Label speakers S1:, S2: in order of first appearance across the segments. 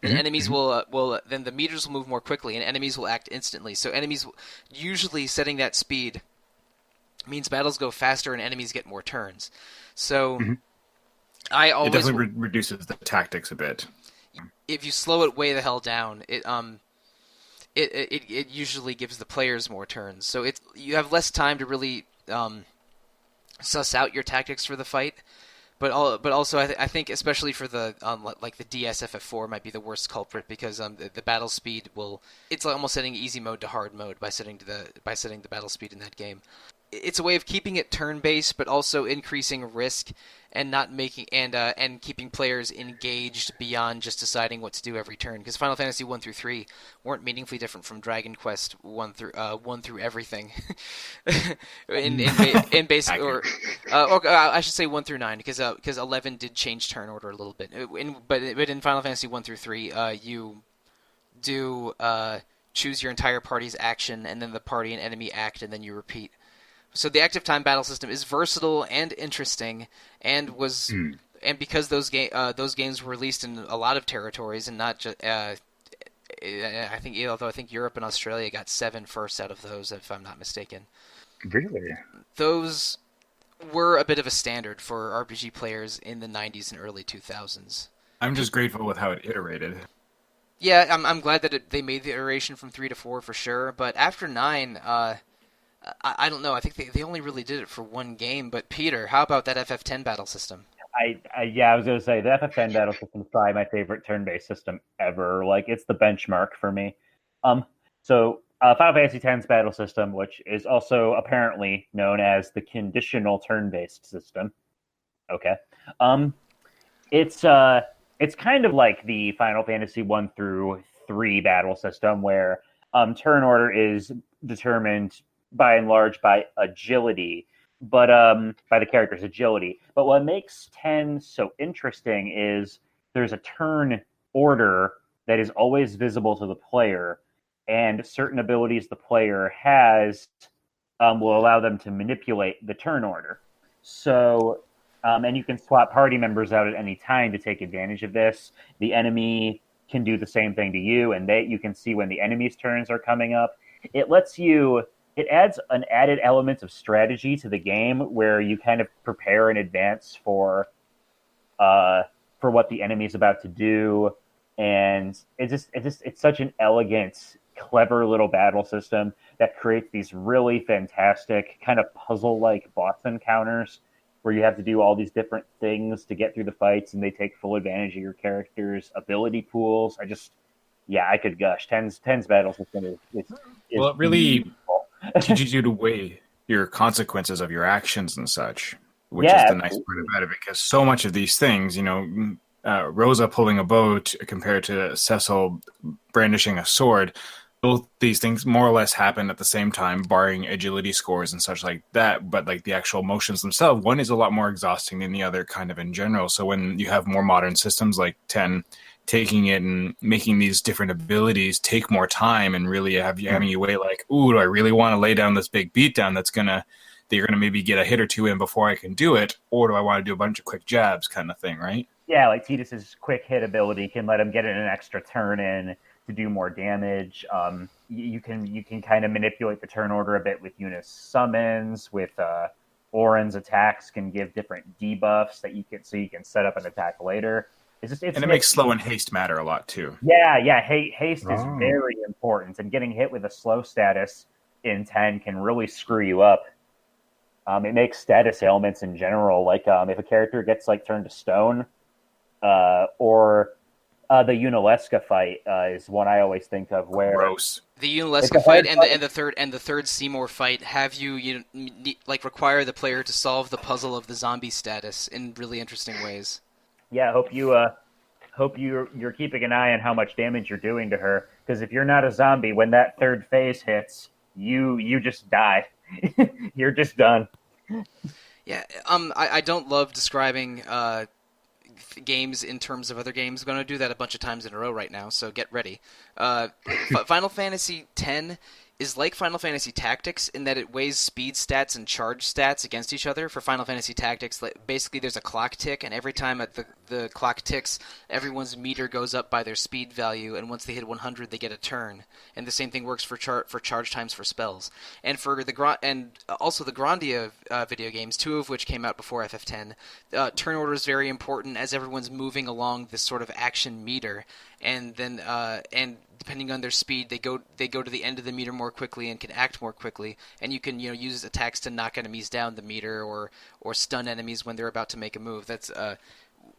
S1: then enemies will then the meters will move more quickly, and enemies will act instantly. So enemies usually setting that speed means battles go faster and enemies get more turns. So I always
S2: it definitely reduces the tactics a bit.
S1: If you slow it way the hell down, it usually gives the players more turns. So you have less time to really suss out your tactics for the fight. But also I think especially for the like the DSFF4 might be the worst culprit because the battle speed it's like almost setting easy mode to hard mode by setting the battle speed in that game. It's a way of keeping it turn-based, but also increasing risk and not making and keeping players engaged beyond just deciding what to do every turn. Because Final Fantasy 1 through 3 weren't meaningfully different from Dragon Quest 1 through everything. in basic or I should say 1 through 9 because 11 did change turn order a little bit. But in Final Fantasy 1 through 3, you do choose your entire party's action, and then the party and enemy act, and then you repeat. So the active time battle system is versatile and interesting, and because those games were released in a lot of territories and not just I think Europe and Australia got 7 first out of those, if I'm not mistaken.
S3: Really?
S1: Those were a bit of a standard for RPG players in the 90s and early 2000s.
S2: I'm just grateful with how it iterated.
S1: Yeah, I'm glad that they made the iteration from 3 to 4 for sure, but after 9, I don't know. I think they only really did it for one game. But Peter, how about that FF10 battle system?
S4: I was going to say the FF10 battle system is probably my favorite turn-based system ever. Like, it's the benchmark for me. So Final Fantasy X's battle system, which is also apparently known as the conditional turn-based system. Okay. It's kind of like the Final Fantasy 1 through 3 battle system, where turn order is determined by and large by agility, but by the character's agility. But what makes 10 so interesting is there's a turn order that is always visible to the player, and certain abilities the player has will allow them to manipulate the turn order. So, and you can swap party members out at any time to take advantage of this. The enemy can do the same thing to you, and you can see when the enemy's turns are coming up. It adds an added element of strategy to the game where you kind of prepare in advance for what the enemy is about to do, and it's such an elegant, clever little battle system that creates these really fantastic kind of puzzle-like boss encounters where you have to do all these different things to get through the fights, and they take full advantage of your character's ability pools. I could gush. 10's battle system is
S2: well, it really beautiful. Teaches you to weigh your consequences of your actions and such, which is the nice part about it, because so much of these things, Rosa pulling a bow compared to Cecil brandishing a sword, both these things more or less happen at the same time, barring agility scores and such like that. But like the actual motions themselves, one is a lot more exhausting than the other kind of in general. So when you have more modern systems like 10, taking it and making these different abilities take more time and really having you weigh like, ooh, do I really want to lay down this big beatdown that you're gonna maybe get a hit or two in before I can do it, or do I want to do a bunch of quick jabs kind of thing, right?
S4: Yeah, like Tidus's quick hit ability can let him get in an extra turn in to do more damage. You can kind of manipulate the turn order a bit with Eunice summons, with Auron's attacks can give different debuffs that you can set up an attack later.
S2: It makes slow and haste matter a lot too.
S4: Yeah. Haste is very important, and getting hit with a slow status in 10 can really screw you up. It makes status ailments in general, like if a character gets like turned to stone, or the Unalesca fight is one I always think of. Where
S2: gross.
S1: The Unalesca fight and the third Seymour fight have require the player to solve the puzzle of the zombie status in really interesting ways.
S4: Yeah, hope you're keeping an eye on how much damage you're doing to her, because if you're not a zombie, when that third phase hits, you just die. You're just done.
S1: Yeah, I don't love describing games in terms of other games. I'm going to do that a bunch of times in a row right now, so get ready. Final Fantasy X is like Final Fantasy Tactics in that it weighs speed stats and charge stats against each other. For Final Fantasy Tactics, basically there's a clock tick, and every time the clock ticks, everyone's meter goes up by their speed value, and once they hit 100, they get a turn. And the same thing works for charge times for spells. And for also the Grandia video games, 2 of which came out before FF10. Turn order is very important as everyone's moving along this sort of action meter, and then and depending on their speed, they go to the end of the meter more quickly and can act more quickly. And you can use attacks to knock enemies down the meter or stun enemies when they're about to make a move. That's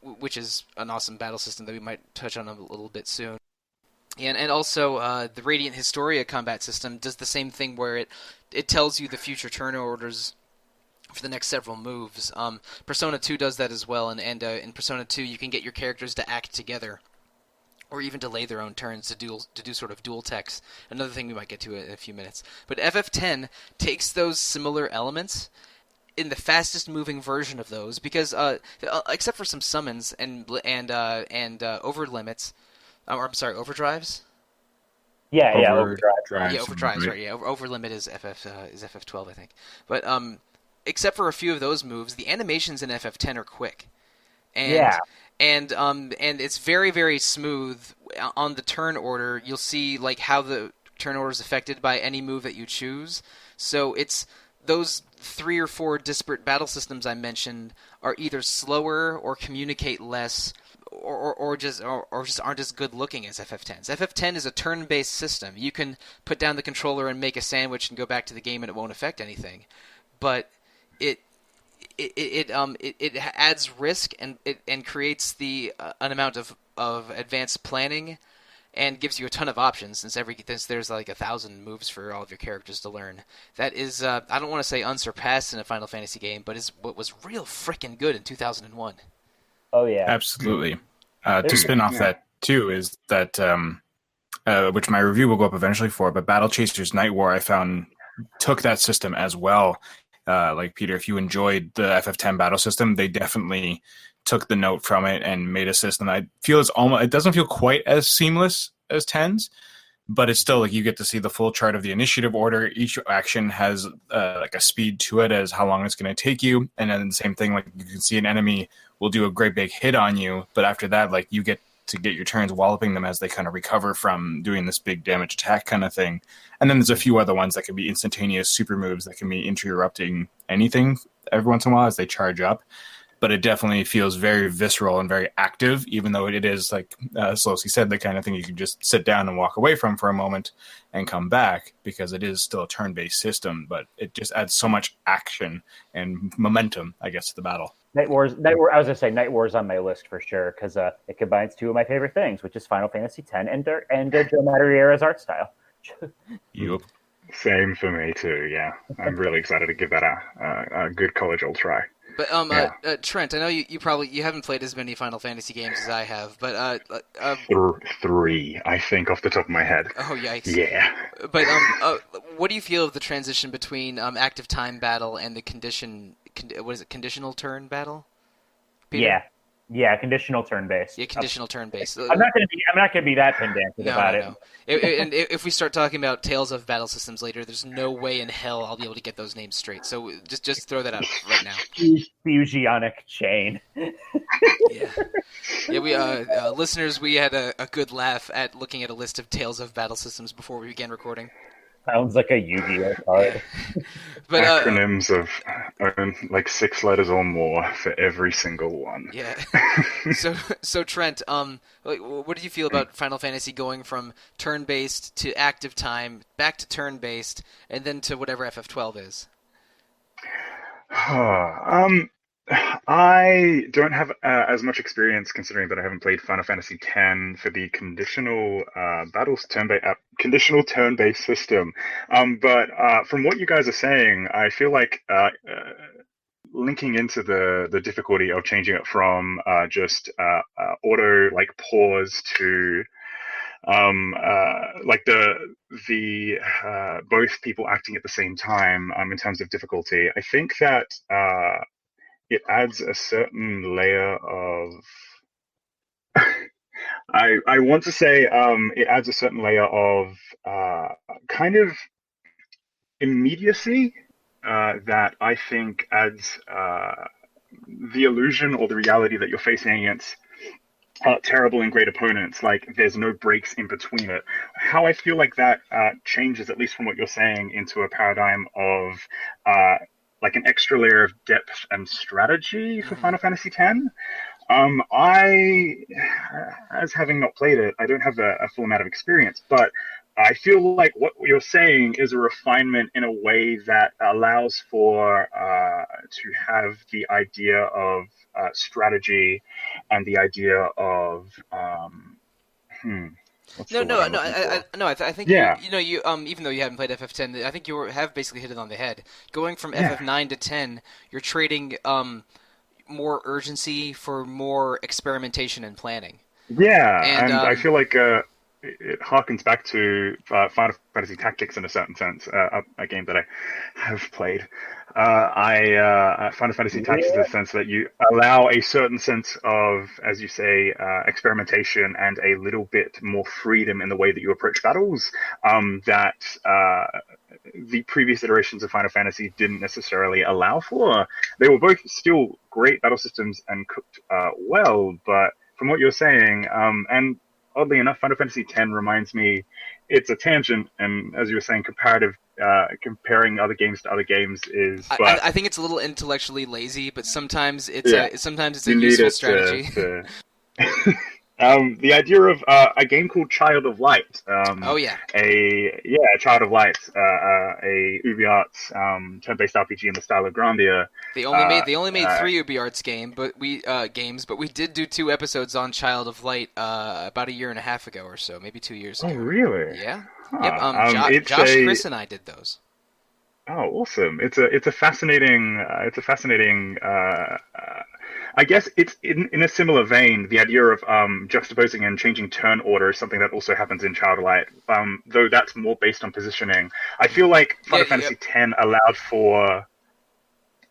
S1: which is an awesome battle system that we might touch on a little bit soon. And also the Radiant Historia combat system does the same thing where it tells you the future turn orders for the next several moves. Persona 2 does that as well, and in Persona 2 you can get your characters to act together, or even delay their own turns to do sort of dual techs. Another thing we might get to in a few minutes. But FF10 takes those similar elements in the fastest moving version of those, because except for some summons and over limits, or I'm sorry, overdrives.
S4: Overdrive.
S1: Yeah, overdrives, right? Yeah, over limit is FF12, I think. But except for a few of those moves, the animations in FF10 are quick. And it's very, very smooth. On the turn order, you'll see like how the turn order is affected by any move that you choose. So it's those 3 or 4 disparate battle systems I mentioned are either slower or communicate less, or just aren't as good looking as FF10's. FF10 is a turn-based system. You can put down the controller and make a sandwich and go back to the game, and it won't affect anything. But it adds risk and creates an amount of advanced planning, and gives you a ton of options since there's like 1,000 moves for all of your characters to learn. That is I don't want to say unsurpassed in a Final Fantasy game, but is what was real freaking good in 2001.
S4: Oh yeah,
S2: absolutely. To spin off that too is that which my review will go up eventually for, but Battle Chasers Night War I found took that system as well. Like Peter, if you enjoyed the FF10 battle system, they definitely took the note from it and made a system. I feel it doesn't feel quite as seamless as 10's, but it's still like you get to see the full chart of the initiative order. Each action has like a speed to it as how long it's going to take you, and then the same thing, like you can see an enemy will do a great big hit on you, but after that, like you get to get your turns walloping them as they kind of recover from doing this big damage attack kind of thing. And then there's a few other ones that can be instantaneous super moves that can be interrupting anything every once in a while as they charge up. But it definitely feels very visceral and very active, even though it is, like Sollosi said, the kind of thing you can just sit down and walk away from for a moment and come back, because it is still a turn-based system, but it just adds so much action and momentum, I guess, to the battle.
S4: Night War. I was going to say Night War is on my list for sure, because it combines 2 of my favorite things, which is Final Fantasy X and Joe Madariera's art style.
S2: Yep.
S3: Same for me too, yeah. I'm really excited to give that a good college old try.
S1: But Trent, I know you haven't played as many Final Fantasy games as I have, but
S3: 3, I think, off the top of my head.
S1: Oh yikes!
S3: Yeah.
S1: But what do you feel of the transition between active time battle and the conditional turn battle? Peter?
S4: Yeah, conditional turn-based.
S1: Yeah, conditional turn-based.
S4: I'm not going to be that pedantic about it.
S1: And if we start talking about Tales of Battle Systems later, there's no way in hell I'll be able to get those names straight. So just throw that out right now.
S4: Fusionic chain.
S1: Yeah. We listeners, we had a good laugh at looking at a list of Tales of Battle Systems before we began recording.
S4: Sounds like a Yu-Gi-Oh card.
S1: Yeah. But
S3: acronyms of like 6 letters or more for every single one.
S1: Yeah. So Trent, what do you feel about Final Fantasy going from turn-based to active time, back to turn-based, and then to whatever FF12 is?
S3: I don't have as much experience, considering that I haven't played Final Fantasy X for the conditional conditional turn-based system. But from what you guys are saying, I feel like linking into the difficulty of changing it from just auto like pause to like the both people acting at the same time in terms of difficulty. I think that it adds a certain layer of I want to say it adds a certain layer of kind of immediacy that I think adds the illusion or the reality that you're facing against terrible and great opponents. Like there's no breaks in between it. How I feel like that changes, at least from what you're saying, into a paradigm of like an extra layer of depth and strategy for Final Fantasy X. I, as having not played it, I don't have a full amount of experience, but I feel like what you're saying is a refinement in a way that allows for to have the idea of strategy and the idea of
S1: I think you even though you haven't played FF10, I think have basically hit it on the head. Going from FF9 to 10, you're trading more urgency for more experimentation and planning.
S3: Yeah, and I feel like it harkens back to Final Fantasy Tactics in a certain sense, a game that I have played. Final Fantasy Tactics in the sense that you allow a certain sense of, as you say, experimentation and a little bit more freedom in the way that you approach battles that the previous iterations of Final Fantasy didn't necessarily allow for. They were both still great battle systems and cooked well, but from what you're saying, and oddly enough, Final Fantasy X reminds me, it's a tangent, and as you were saying, comparing other games to other games is. But
S1: I think it's a little intellectually lazy, but sometimes it's a useful strategy.
S3: The idea of a game called Child of Light. Child of Light, a UbiArts turn-based RPG in the style of Grandia.
S1: They only made 3 UbiArts games, but we did do 2 episodes on Child of Light about a year and a half ago or so, maybe 2 years ago.
S3: Oh, really?
S1: Yeah.
S3: Huh.
S1: Yep. Josh, Chris, and I did those.
S3: Oh, awesome! It's a fascinating. I guess it's in a similar vein. The idea of juxtaposing and changing turn order is something that also happens in Child of Light, though that's more based on positioning. I feel like Final Fantasy X allowed for...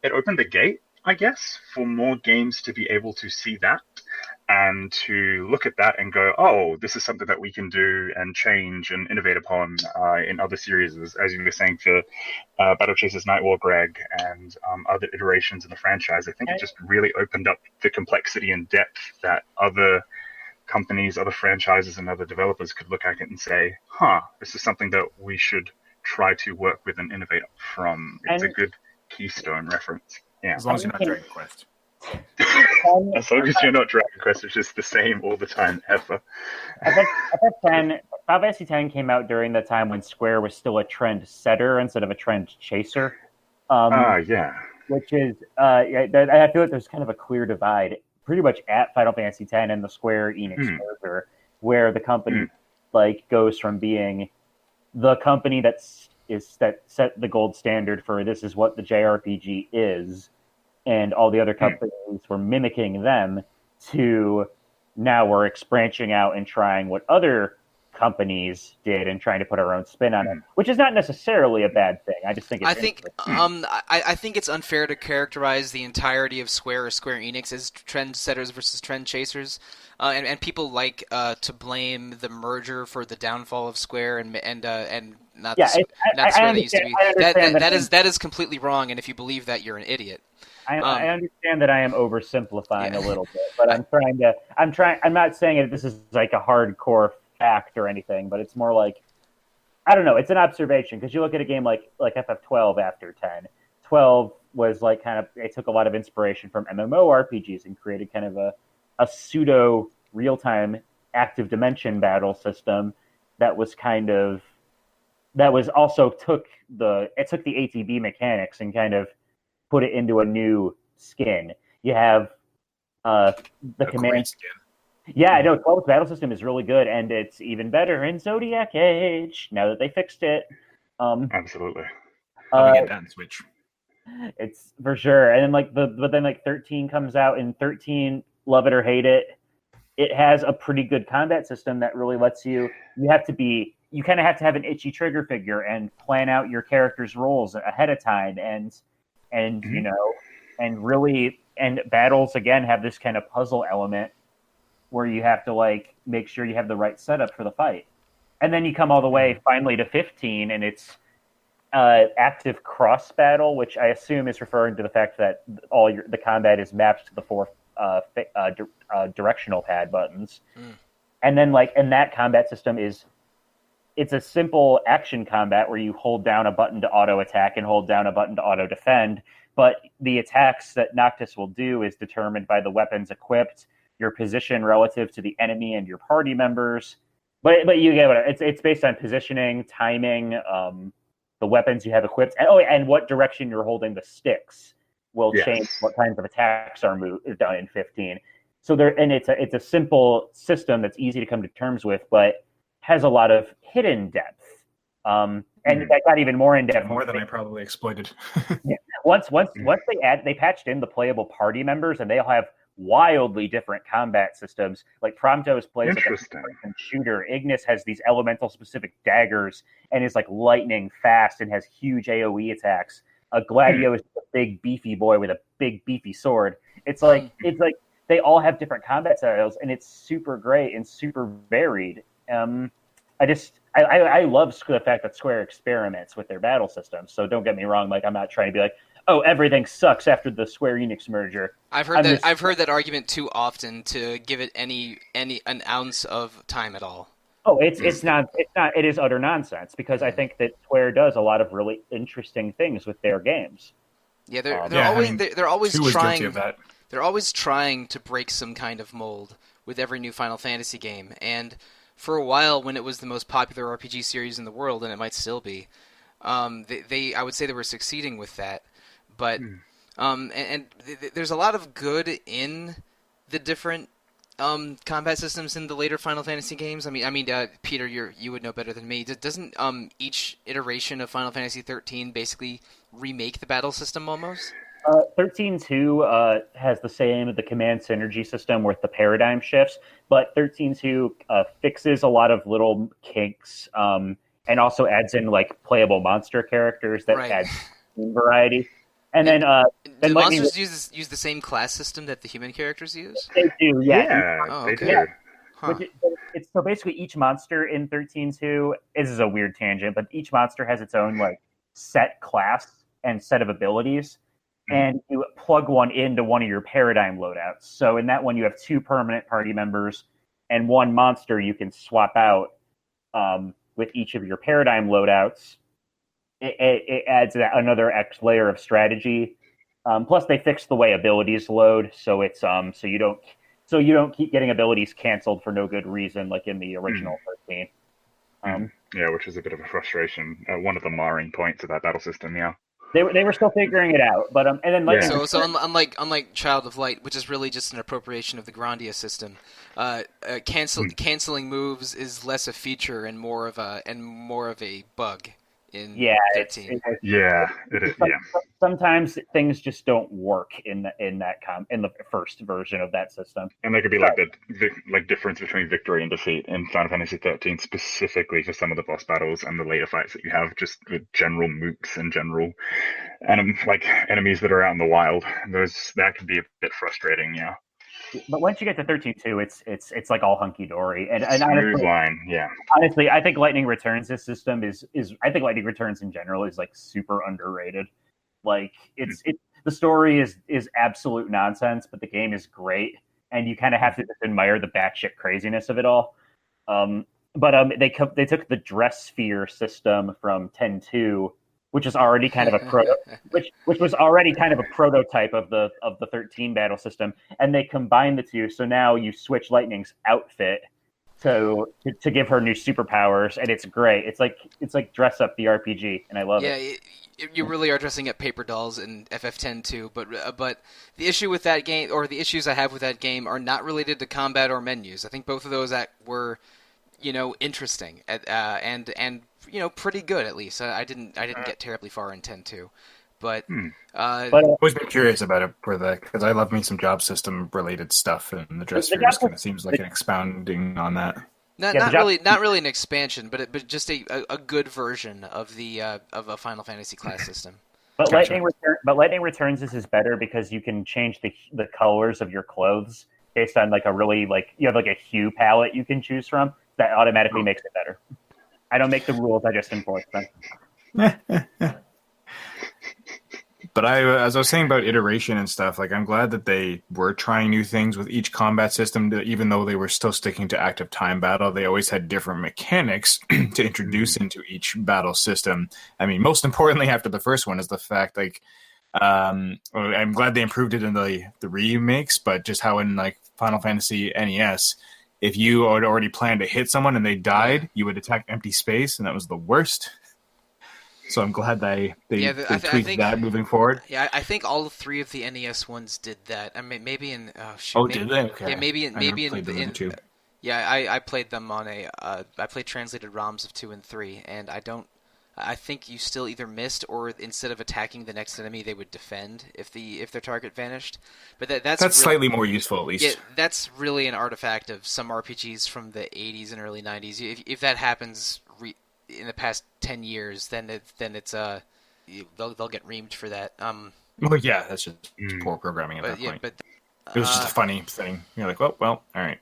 S3: It opened the gate, I guess, for more games to be able to see that and to look at that and go, oh, this is something that we can do and change and innovate upon in other series, as you were saying for Battle Chasers Nightwar, Greg, and other iterations in the franchise. I think it just really opened up the complexity and depth that other companies, other franchises, and other developers could look at it and say, this is something that we should try to work with and innovate from. It's a good keystone reference. Yeah.
S2: As long as you're not Dragon Quest.
S3: As long as you're not Dragon Quest, which is the same all the time, ever.
S4: Final Fantasy X came out during the time when Square was still a trend setter instead of a trend chaser. Which is, I feel like there's kind of a clear divide pretty much at Final Fantasy X and the Square Enix merger, where the company goes from being the company that set the gold standard for this is what the JRPG is, and all the other companies were mimicking them, to now we're branching out and trying what other companies did and trying to put our own spin on it, which is not necessarily a bad thing. I just think
S1: I think it's unfair to characterize the entirety of Square or Square Enix as trendsetters versus trend chasers, and people like to blame the merger for the downfall of Square and not Square they used to be. That is completely wrong, and if you believe that, you're an idiot.
S4: I understand that I am oversimplifying a little bit, but I'm not saying that this is like a hardcore fact or anything, but it's more like, I don't know, it's an observation, because you look at a game like FF12 after 10. 12 was like it took a lot of inspiration from MMORPGs and created kind of a pseudo real-time active dimension battle system that was also took the ATB mechanics and kind of put it into a new skin. You have the command skin. Yeah, I know. 12's battle system is really good, and it's even better in Zodiac Age now that they fixed it.
S3: Absolutely.
S2: I'll get that in Switch.
S4: It's for sure. And then 13 comes out, and 13, love it or hate it, it has a pretty good combat system that really lets you kind of have to have an itchy trigger figure and plan out your character's roles ahead of time, and battles again have this kind of puzzle element where you have to make sure you have the right setup for the fight. And then you come all the way finally to 15, and it's active cross battle, which I assume is referring to the fact that the combat is mapped to the 4 directional pad buttons. And then in that combat system it's a simple action combat where you hold down a button to auto attack and hold down a button to auto defend, but the attacks that Noctis will do is determined by the weapons equipped, your position relative to the enemy and your party members. But you get it. It's based on positioning, timing, the weapons you have equipped, and what direction you're holding the sticks will change what kinds of attacks are done in 15. So it's a simple system that's easy to come to terms with, but has a lot of hidden depth. And that got even more in depth.
S2: More than I probably exploited.
S4: Yeah. Once they patched in the playable party members, and they all have wildly different combat systems. Like Promptos plays like a first-person shooter. Ignis has these elemental specific daggers and is like lightning fast and has huge AoE attacks. Gladio is a big beefy boy with a big beefy sword. It's like they all have different combat styles, and it's super great and super varied. I love the fact that Square experiments with their battle systems. So don't get me wrong. Like, I'm not trying to be like, oh, everything sucks after the Square Enix merger.
S1: I've heard that argument too often to give it an ounce of time at all.
S4: Oh, it is utter nonsense, because I think that Square does a lot of really interesting things with their games.
S1: Yeah, they're always trying.
S2: Guilty of that.
S1: They're always trying to break some kind of mold with every new Final Fantasy game, and for a while, when it was the most popular RPG series in the world, and it might still be, I would say they were succeeding with that. But there's a lot of good in the different combat systems in the later Final Fantasy games. I mean, Peter, you would know better than me. Doesn't each iteration of Final Fantasy XIII basically remake the battle system almost?
S4: 13.2 has the command synergy system with the paradigm shifts, but 13.2 fixes a lot of little kinks, and also adds in like playable monster characters that add variety. And then
S1: do monsters use the same class system that the human characters use?
S4: They do, yeah.
S3: Oh, okay.
S4: They do. Huh. It's so basically each monster in 13.2, this is a weird tangent, but each monster has its own like set class and set of abilities. And you plug one into one of your paradigm loadouts. So in that one, you have 2 permanent party members and 1 monster you can swap out with each of your paradigm loadouts. It adds another X layer of strategy. Plus, they fixed the way abilities load, so it's so you don't keep getting abilities canceled for no good reason, like in the original 13.
S3: Yeah, which is a bit of a frustration. One of the marring points of that battle system. Yeah.
S4: They were still figuring it out, but and then
S1: unlike Child of Light, which is really just an appropriation of the Grandia system, canceling moves is less a feature and more of a bug in 13.
S3: It is.
S4: Sometimes things just don't work in the first version of that system.
S3: And there could be the difference between victory and defeat in Final Fantasy XIII, specifically for some of the boss battles and the later fights that you have, just with general mooks and general enemies that are out in the wild. That could be a bit frustrating, yeah.
S4: But once you get to 13.2, it's like all hunky dory, and
S3: smooth line, yeah.
S4: Honestly, I think Lightning Returns this system is I think Lightning Returns in general is like super underrated. Like the story is absolute nonsense, but the game is great, and you kind of have to just admire the batshit craziness of it all. But they took the Dress Sphere system from 10.2, which is already kind of a which was already kind of a prototype of the 13 battle system, and they combined the two. So now you switch Lightning's outfit to give her new superpowers, and it's great. It's like dress up the RPG, and I love it.
S1: You really are dressing up paper dolls in FF10 too, but the issue with that game, or the issues I have with that game, are not related to combat or menus. I think both of those were, interesting and pretty good at least. I didn't get terribly far in 10-2, but
S2: I've always been curious about it because I love me some job system related stuff, and the Dress Sphere kind of seems like an expounding on that.
S1: Not really an expansion, but just a good version of of a Final Fantasy class system.
S4: But gotcha. Lightning Returns is better because you can change the colors of your clothes based on you have a hue palette you can choose from that automatically makes it better. I don't make the rules, I just enforce them.
S2: But as I was saying about iteration and stuff, like I'm glad that they were trying new things with each combat system. Even though they were still sticking to active time battle, they always had different mechanics to introduce into each battle system. I mean, most importantly, after the first one, is the fact like I'm glad they improved it in the remakes, but just how in like Final Fantasy NES, if you had already planned to hit someone and they died, you would attack empty space, and that was the worst. So I'm glad they tweaked that moving forward.
S1: Yeah, I think all three of the NES ones did that. I mean, maybe in
S2: did they? Okay.
S1: Yeah, maybe in
S2: two.
S1: Yeah, I played them on I played translated ROMs of 2 and 3, and I think you still either missed or instead of attacking the next enemy, they would defend if their target vanished. But that's really,
S2: slightly more useful, at least.
S1: Yeah, that's really an artifact of some RPGs from the 80s and early 90s. If that happens in the past 10 years, then they'll get reamed for that.
S2: Well, yeah, that's just poor programming at that point. But it was just a funny thing. You're like, well, all right.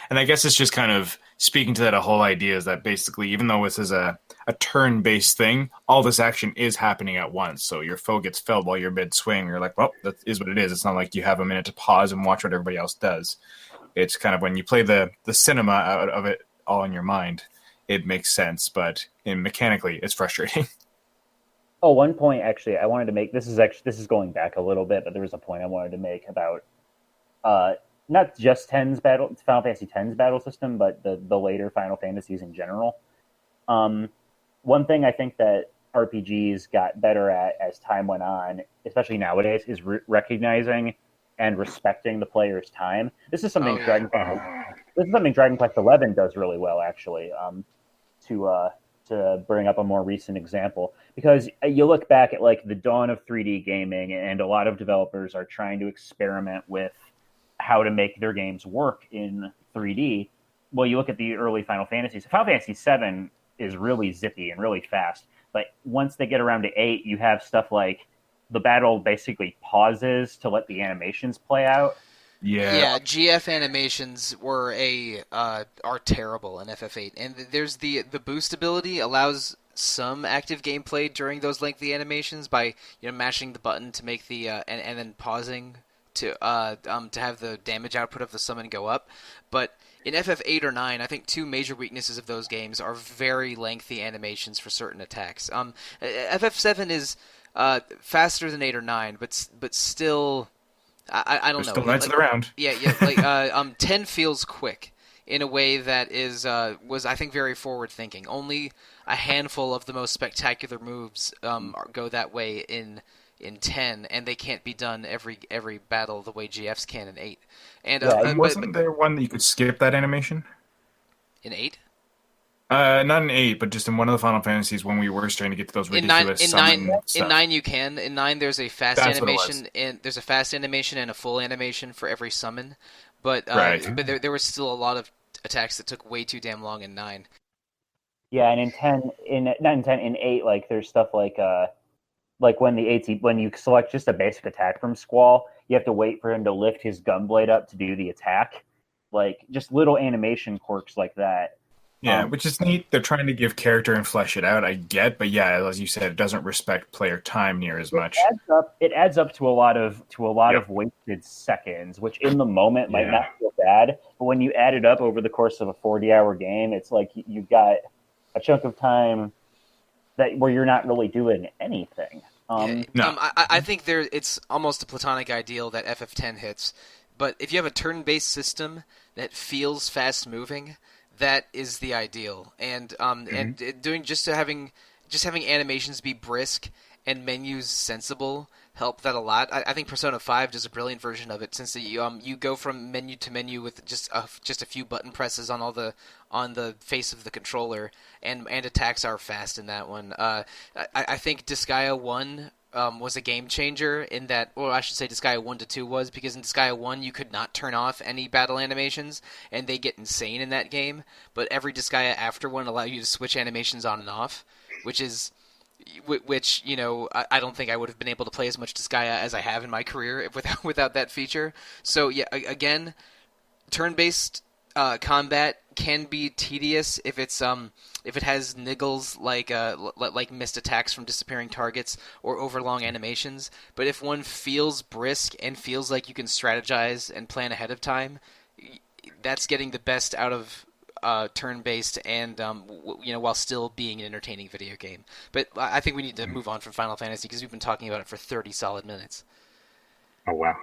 S2: And I guess it's just kind of speaking to that whole idea is that basically, even though this is a turn-based thing, all this action is happening at once. So your foe gets felled while you're mid-swing. You're like, well, that is what it is. It's not like you have a minute to pause and watch what everybody else does. It's kind of when you play the cinema out of it all in your mind, it makes sense. But mechanically, it's frustrating.
S4: Oh, one point actually I wanted to make. This is going back a little bit, but there was a point I wanted to make about not just Final Fantasy X's battle system, but the later Final Fantasies in general. One thing I think that RPGs got better at as time went on, especially nowadays, is recognizing and respecting the player's time. This is something Dragon Quest XI does really well, actually. To bring up a more recent example, because you look back at like the dawn of 3D gaming, and a lot of developers are trying to experiment with how to make their games work in 3D. Well, you look at the early Final Fantasies. Final Fantasy VII is really zippy and really fast, but once they get around to 8, you have stuff like the battle basically pauses to let the animations play out.
S1: Yeah, GF animations are terrible in FF8, and there's the boost ability allows some active gameplay during those lengthy animations by mashing the button to make the and then pausing to have the damage output of the summon go up. But in FF8 or 9, I think two major weaknesses of those games are very lengthy animations for certain attacks. FF7 is faster than 8 or 9, but still. I don't know.
S2: Still knights around.
S1: Yeah. Like 10 feels quick in a way that was I think very forward thinking. Only a handful of the most spectacular moves go that way in 10, and they can't be done every battle the way GFs can in 8. And
S2: wasn't there one that you could skip that animation
S1: in 8?
S2: Not in 8, but just in one of the Final Fantasies when we were starting to get to those ridiculous
S1: in 9 you can. In 9 there's a fast animation and a full animation for every summon. But but there was still a lot of attacks that took way too damn long in 9.
S4: Yeah, and in 8, like there's stuff like when you select just a basic attack from Squall, you have to wait for him to lift his gunblade up to do the attack. Like just little animation quirks like that.
S2: Yeah, which is neat. They're trying to give character and flesh it out, I get, but yeah, as you said, it doesn't respect player time near as much.
S4: It adds up to a lot of wasted seconds, which in the moment might not feel bad, but when you add it up over the course of a 40-hour game, it's like you've got a chunk of time where you're not really doing anything.
S1: I think it's almost a platonic ideal that FF10 hits, but if you have a turn-based system that feels fast-moving, that is the ideal, and having animations be brisk and menus sensible help that a lot. I think Persona 5 does a brilliant version of it, since you go from menu to menu with just a few button presses on the face of the controller, and attacks are fast in that one. I think Disgaea 1 was a game changer in that, or I should say Disgaea 1 to 2 was, because in Disgaea 1 you could not turn off any battle animations, and they get insane in that game, but every Disgaea after one allow you to switch animations on and off, which I don't think I would have been able to play as much Disgaea as I have in my career without that feature. So yeah, again, turn-based combat can be tedious if it has niggles like missed attacks from disappearing targets or overlong animations. But if one feels brisk and feels like you can strategize and plan ahead of time, that's getting the best out of turn-based and while still being an entertaining video game. But I think we need to move on from Final Fantasy because we've been talking about it for 30 solid minutes.
S3: Oh wow,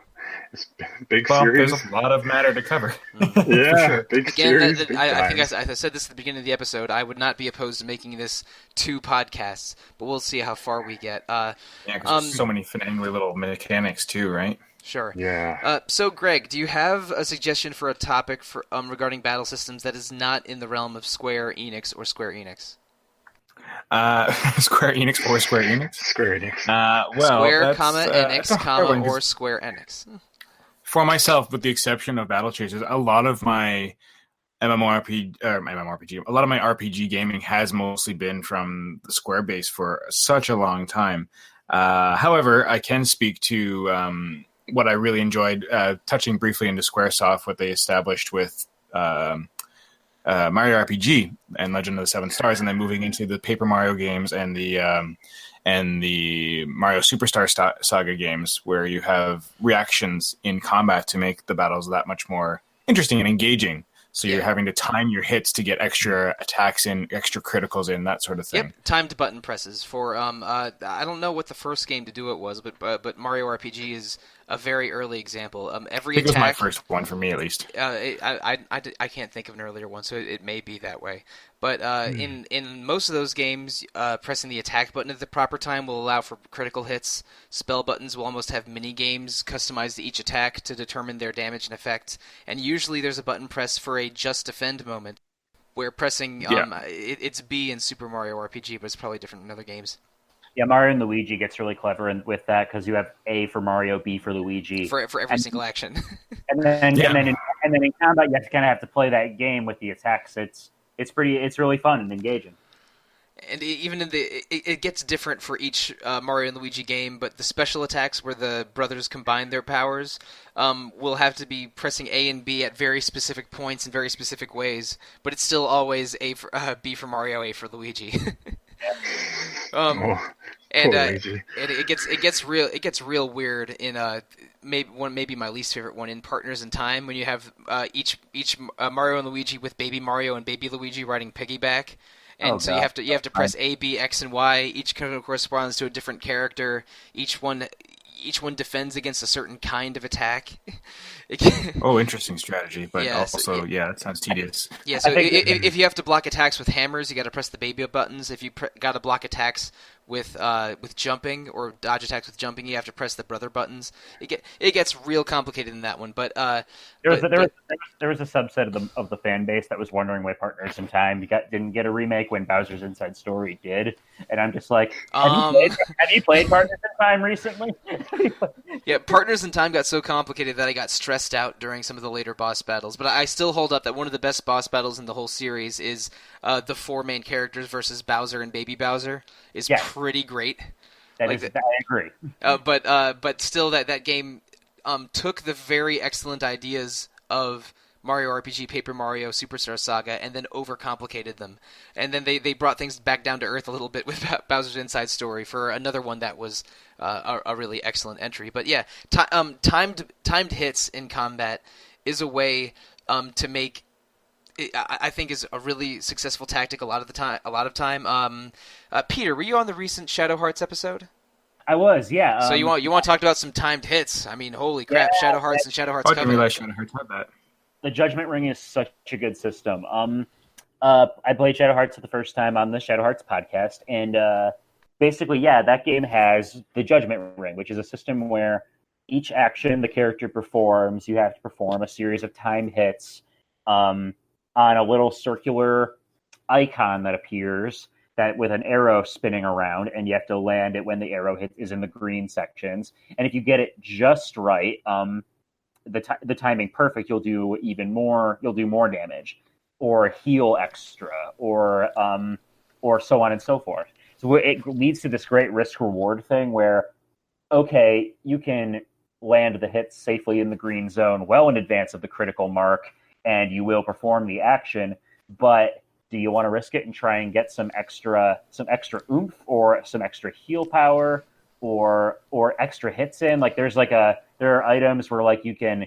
S3: it's big
S2: Well,
S3: series.
S2: there's a lot of matter to cover.
S3: Yeah,
S2: For sure.
S3: big
S1: Again,
S3: series.
S1: I think I said this at the beginning of the episode. I would not be opposed to making this 2 podcasts, but we'll see how far we get.
S2: Yeah, because there's so many finagly little mechanics too, right?
S1: Sure.
S3: Yeah.
S1: So, Greg, do you have a suggestion for a topic for regarding battle systems that is not in the realm of Square Enix or Square Enix?
S2: Square Enix or Square Enix?
S3: Square Enix.
S1: Square, Enix,
S2: that's a hard one,
S1: or Square Enix.
S2: For myself, with the exception of Battle Chasers, a lot of my a lot of my RPG gaming has mostly been from the Square base for such a long time. However, I can speak to what I really enjoyed, touching briefly into Squaresoft, what they established with Mario RPG and Legend of the Seven Stars, and then moving into the Paper Mario games and the Mario Superstar Saga games, where you have reactions in combat to make the battles that much more interesting and engaging. So you're having to time your hits to get extra attacks in, extra criticals in, that sort of thing.
S1: Yep, timed button presses for I don't know what the first game to do it was, but Mario RPG is a very early example. Every
S2: I think
S1: attack,
S2: it was my first one for me, at least.
S1: I can't think of an earlier one, so it may be that way. But in most of those games, pressing the attack button at the proper time will allow for critical hits. Spell buttons will almost have mini games customized to each attack to determine their damage and effect. And usually there's a button press for a just defend moment, where pressing it's B in Super Mario RPG, but it's probably different in other games.
S4: Yeah, Mario and Luigi gets really clever with that because you have A for Mario, B for Luigi
S1: for every single action.
S4: and then in combat, you kind of have to play that game with the attacks. It's really fun and engaging.
S1: And even in it gets different for each Mario and Luigi game, but the special attacks where the brothers combine their powers will have to be pressing A and B at very specific points in very specific ways. But it's still always B for Mario, A for Luigi. It gets real weird in maybe my least favorite one in Partners in Time, when you have each Mario and Luigi with Baby Mario and Baby Luigi riding piggyback. And you have to press A, B, X, and Y. Each corresponds to a different character. Each one defends against a certain kind of attack.
S2: Interesting strategy, but that sounds tedious.
S1: Yeah, so if you have to block attacks with hammers, you got to press the baby buttons. If you got to block attacks with jumping or dodge attacks with jumping, you have to press the brother buttons. It gets real complicated in that one. But there was
S4: a subset of the fan base that was wondering why Partners in Time didn't get a remake when Bowser's Inside Story did, and I'm just like, have you played Partners in Time recently?
S1: Yeah, Partners in Time got so complicated that I got stressed out during some of the later boss battles, but I still hold up that one of the best boss battles in the whole series is the 4 main characters versus Bowser and Baby Bowser. Is pretty great.
S4: I agree.
S1: But still, that game took the very excellent ideas of Mario RPG, Paper Mario, Superstar Saga, and then overcomplicated them. And then they brought things back down to earth a little bit with Bowser's Inside Story for another one that was a really excellent entry. But yeah, timed hits in combat is a way to make. I think is a really successful tactic a lot of time. Peter, were you on the recent Shadow Hearts episode?
S4: I was, yeah.
S1: So you want to talk about some timed hits? I mean, holy crap! Yeah, Shadow Hearts and Shadow Hearts.
S2: I didn't realize Shadow Hearts had that.
S4: The Judgment Ring is such a good system. I played Shadow Hearts for the first time on the Shadow Hearts podcast, and basically, that game has the Judgment Ring, which is a system where each action the character performs, you have to perform a series of timed hits on a little circular icon that appears that with an arrow spinning around, and you have to land it when the arrow is in the green sections. And if you get it just right, the timing perfect, you'll do more damage, or heal extra, or so on and so forth. So it leads to this great risk reward thing where, you can land the hits safely in the green zone well in advance of the critical mark, and you will perform the action, but do you want to risk it and try and get some extra oomph or some extra heal power or extra hits in? Like there are items where like you can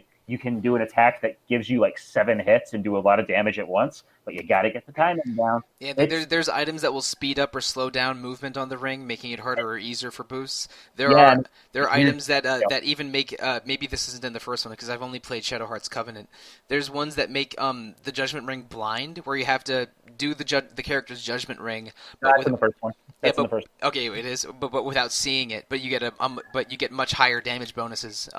S4: do an attack that gives you like 7 hits and do a lot of damage at once, but you got to get the timing down.
S1: Yeah, there's items that will speed up or slow down movement on the ring, making it harder or easier for boosts. There are items that even make maybe this isn't in the first one because I've only played Shadow Hearts Covenant. There's ones that make the Judgment Ring blind, where you have to do the character's Judgment Ring.
S4: But that's in the first one. That's in the first.
S1: Okay, it is, but without seeing it. But you get much higher damage bonuses.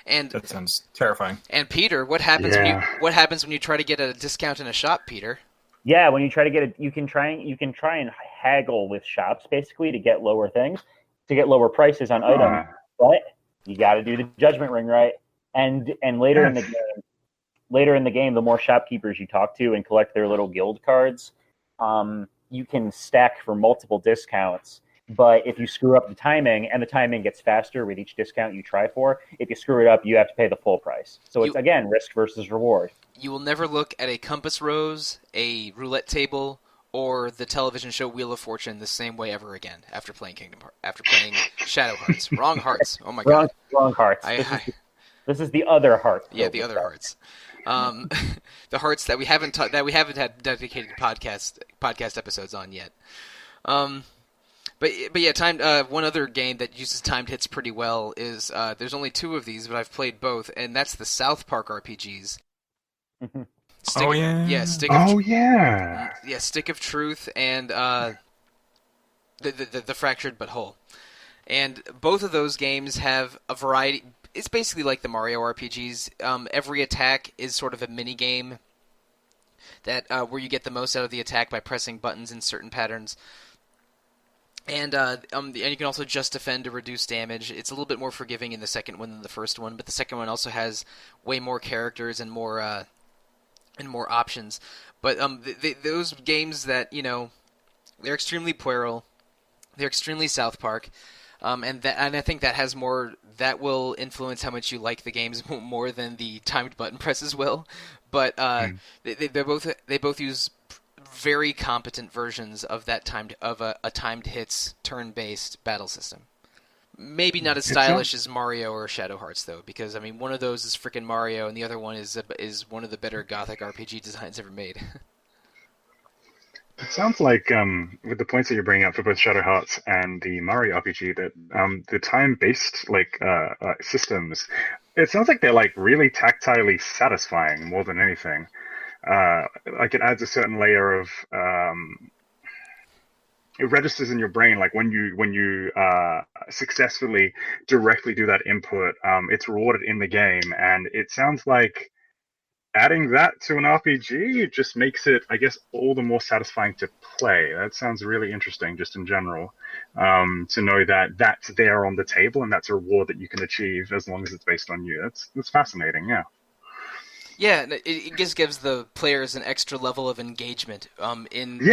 S1: And
S2: that sounds terrifying.
S1: And Peter, what happens when you try to get a discount in a shop, Peter?
S4: Yeah, when you try to get you can try and haggle with shops basically to get lower prices on items, but you got to do the Judgment Ring right. And later in the game, the more shopkeepers you talk to and collect their little guild cards, you can stack for multiple discounts. But if you screw up the timing, and the timing gets faster with each discount you try for, if you screw it up, you have to pay the full price. So it's, again, risk versus reward. You
S1: will never look at a compass rose, a roulette table, or the television show Wheel of Fortune the same way ever again after playing Shadow Hearts. Wrong Hearts. Oh my god.
S4: Wrong Hearts. This is the other Hearts.
S1: Yeah, the other Hearts. The Hearts that we haven't had dedicated podcast episodes on yet. But yeah, timed. One other game that uses timed hits pretty well is there's only 2 of these, but I've played both, and that's the South Park RPGs.
S4: Mm-hmm.
S1: Stick of Truth and the Fractured But Whole, and both of those games have a variety. It's basically like the Mario RPGs. Every attack is sort of a mini game that where you get the most out of the attack by pressing buttons in certain patterns. And you can also just defend to reduce damage. It's a little bit more forgiving in the second one than the first one, but the second one also has way more characters and more options. But those games that they're extremely puerile, they're extremely South Park, and I think that will influence how much you like the games more than the timed button presses will. But they both use very competent versions of that a timed hits turn-based battle system. Maybe not as stylish as Mario or Shadow Hearts though, because one of those is frickin' Mario and the other one is one of the better Gothic RPG designs ever made.
S3: It sounds like with the points that you're bringing up for both Shadow Hearts and the Mario RPG that the time-based systems, it sounds like they're really tactilely satisfying more than anything. It adds a certain layer of it registers in your brain, like when you successfully directly do that input, it's rewarded in the game, and it sounds like adding that to an RPG just makes it, I guess, all the more satisfying to play. That sounds really interesting, just in general, to know that that's there on the table and that's a reward that you can achieve as long as it's based on you. That's fascinating, yeah.
S1: Yeah, it just gives the players an extra level of engagement in the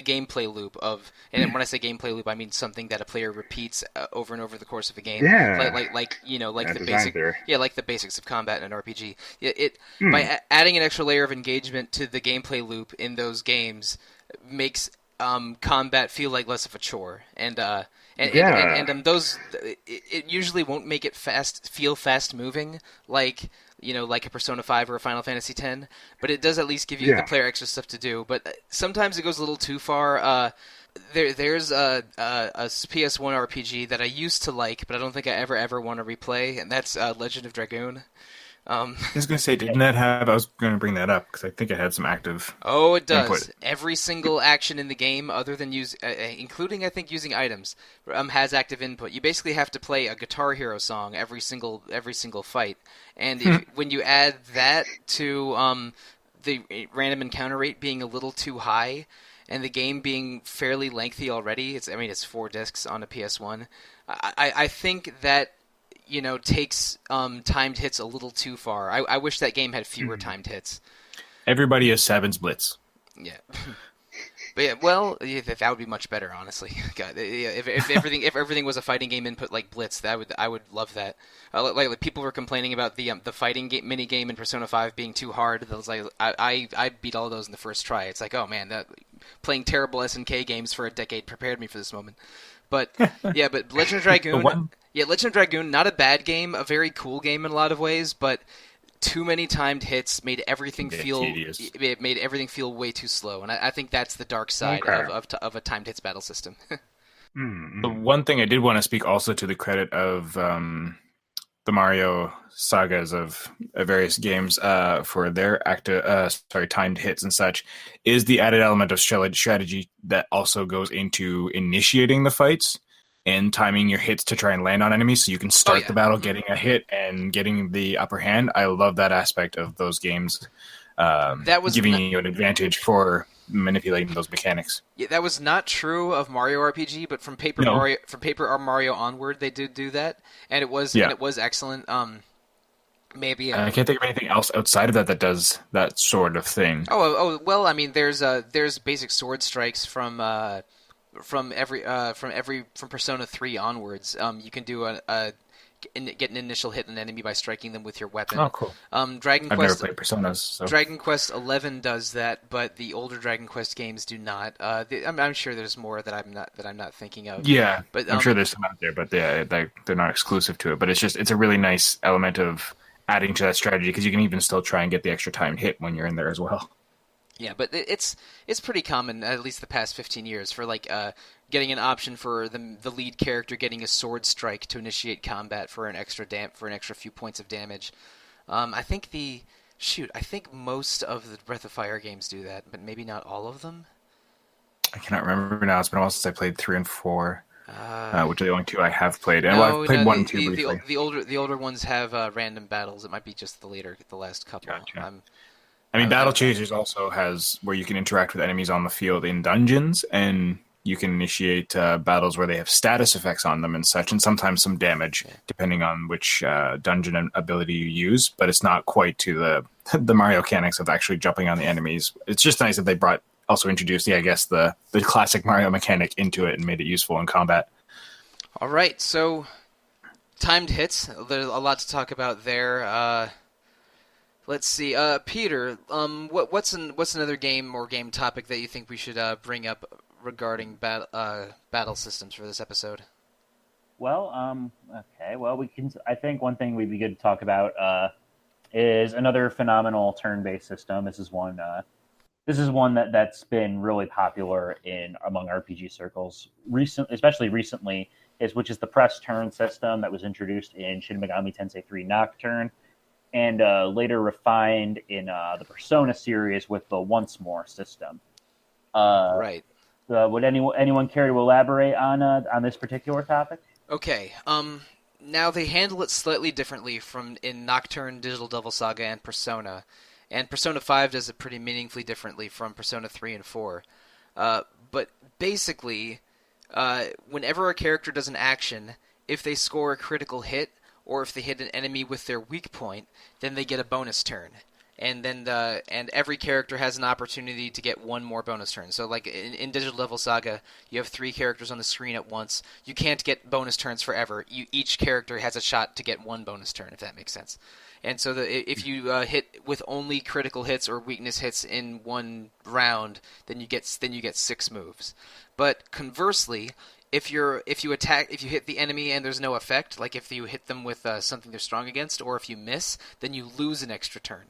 S1: gameplay loop of, and when I say gameplay loop, I mean something that a player repeats over and over the course of a game.
S3: Yeah,
S1: like the basics of combat in an RPG. By adding an extra layer of engagement to the gameplay loop in those games makes combat feel like less of a chore, and those it usually won't make it feel fast moving like a Persona 5 or a Final Fantasy X, but it does at least give you the player extra stuff to do. But sometimes it goes a little too far. There's a PS1 RPG that I used to like, but I don't think I ever want to replay, and that's Legend of Dragoon.
S2: I was going to say, I was going to bring that up because I think it had some active.
S1: Oh, it does.
S2: Input.
S1: Every single action in the game, other than including I think using items, has active input. You basically have to play a Guitar Hero song every single fight, and when you add that to the random encounter rate being a little too high, and the game being fairly lengthy already, it's 4 discs on a PS1. I think that takes timed hits a little too far. I wish that game had fewer timed hits.
S2: Everybody has Seven's Blitz.
S1: Yeah. But yeah, well, yeah, that would be much better, honestly. God, yeah, if everything was a fighting game input like Blitz, I would love that. Like people were complaining about the fighting game, mini game in Persona 5 being too hard. That was like I beat all of those in the first try. It's like, oh man, that playing terrible SNK games for a decade prepared me for this moment. But yeah, but Legend of Dragoon, Legend of Dragoon, not a bad game, a very cool game in a lot of ways, but too many timed hits made everything feel
S2: tedious.
S1: it made everything feel way too slow, and I think that's the dark side of a timed hits battle system.
S2: The one thing I did want to speak also to the credit of the Mario sagas of various games for their timed hits and such is the added element of strategy that also goes into initiating the fights and timing your hits to try and land on enemies so you can start the battle getting a hit and getting the upper hand. I love that aspect of those games, that was giving you an advantage for manipulating those mechanics.
S1: Yeah, that was not true of Mario RPG, but from Paper Mario onward, they did do that, and it was excellent. Maybe
S2: I can't think of anything else outside of that does that sort of thing.
S1: Well, I mean, there's basic sword strikes from Persona 3 onwards. You can do get an initial hit on an enemy by striking them with your weapon.
S2: Oh, cool. I've never played Personas. So.
S1: Dragon Quest XI does that, but the older Dragon Quest games do not. I'm sure there's more that I'm not thinking of.
S2: Yeah, but I'm sure there's some out there, but they're not exclusive to it. But it's a really nice element of adding to that strategy because you can even still try and get the extra time hit when you're in there as well.
S1: Yeah, but it's pretty common, at least the past 15 years, for getting an option for the lead character getting a sword strike to initiate combat for an extra few points of damage. I think most of the Breath of Fire games do that, but maybe not all of them.
S2: I cannot remember now. It's been a while since I played 3 and 4, which are the only two I have played. And I've played 1 and 2 briefly.
S1: The older ones have random battles. It might be just the last couple.
S2: Gotcha. Battle Chasers also has where you can interact with enemies on the field in dungeons, and you can initiate battles where they have status effects on them and such, and sometimes some damage, depending on which dungeon ability you use. But it's not quite to the Mario mechanics of actually jumping on the enemies. It's just nice that they introduced the classic Mario mechanic into it and made it useful in combat.
S1: All right, so timed hits. There's a lot to talk about there. Let's see, Peter. What's another game or game topic that you think we should bring up regarding battle systems for this episode?
S4: Well, okay. Well, we can. I think one thing we'd be good to talk about is another phenomenal turn-based system. This is one that's been really popular among RPG circles especially recently, which is the press turn system that was introduced in Shin Megami Tensei 3 Nocturne. And later refined in the Persona series with the Once More system.
S1: Right.
S4: Would anyone care to elaborate on this particular topic?
S1: Okay. Now they handle it slightly differently in Nocturne, Digital Devil Saga, and Persona. And Persona 5 does it pretty meaningfully differently from Persona 3 and 4. But basically, whenever a character does an action, if they score a critical hit, or if they hit an enemy with their weak point, then they get a bonus turn. And then and every character has an opportunity to get one more bonus turn. So like in Digital Devil Saga, you have 3 characters on the screen at once. You can't get bonus turns forever. Each character has a shot to get 1 bonus turn, if that makes sense. And so if you hit with only critical hits or weakness hits in one round, then you get 6 moves. But conversely, if you hit the enemy and there's no effect, like if you hit them with something they're strong against, or if you miss, then you lose an extra turn.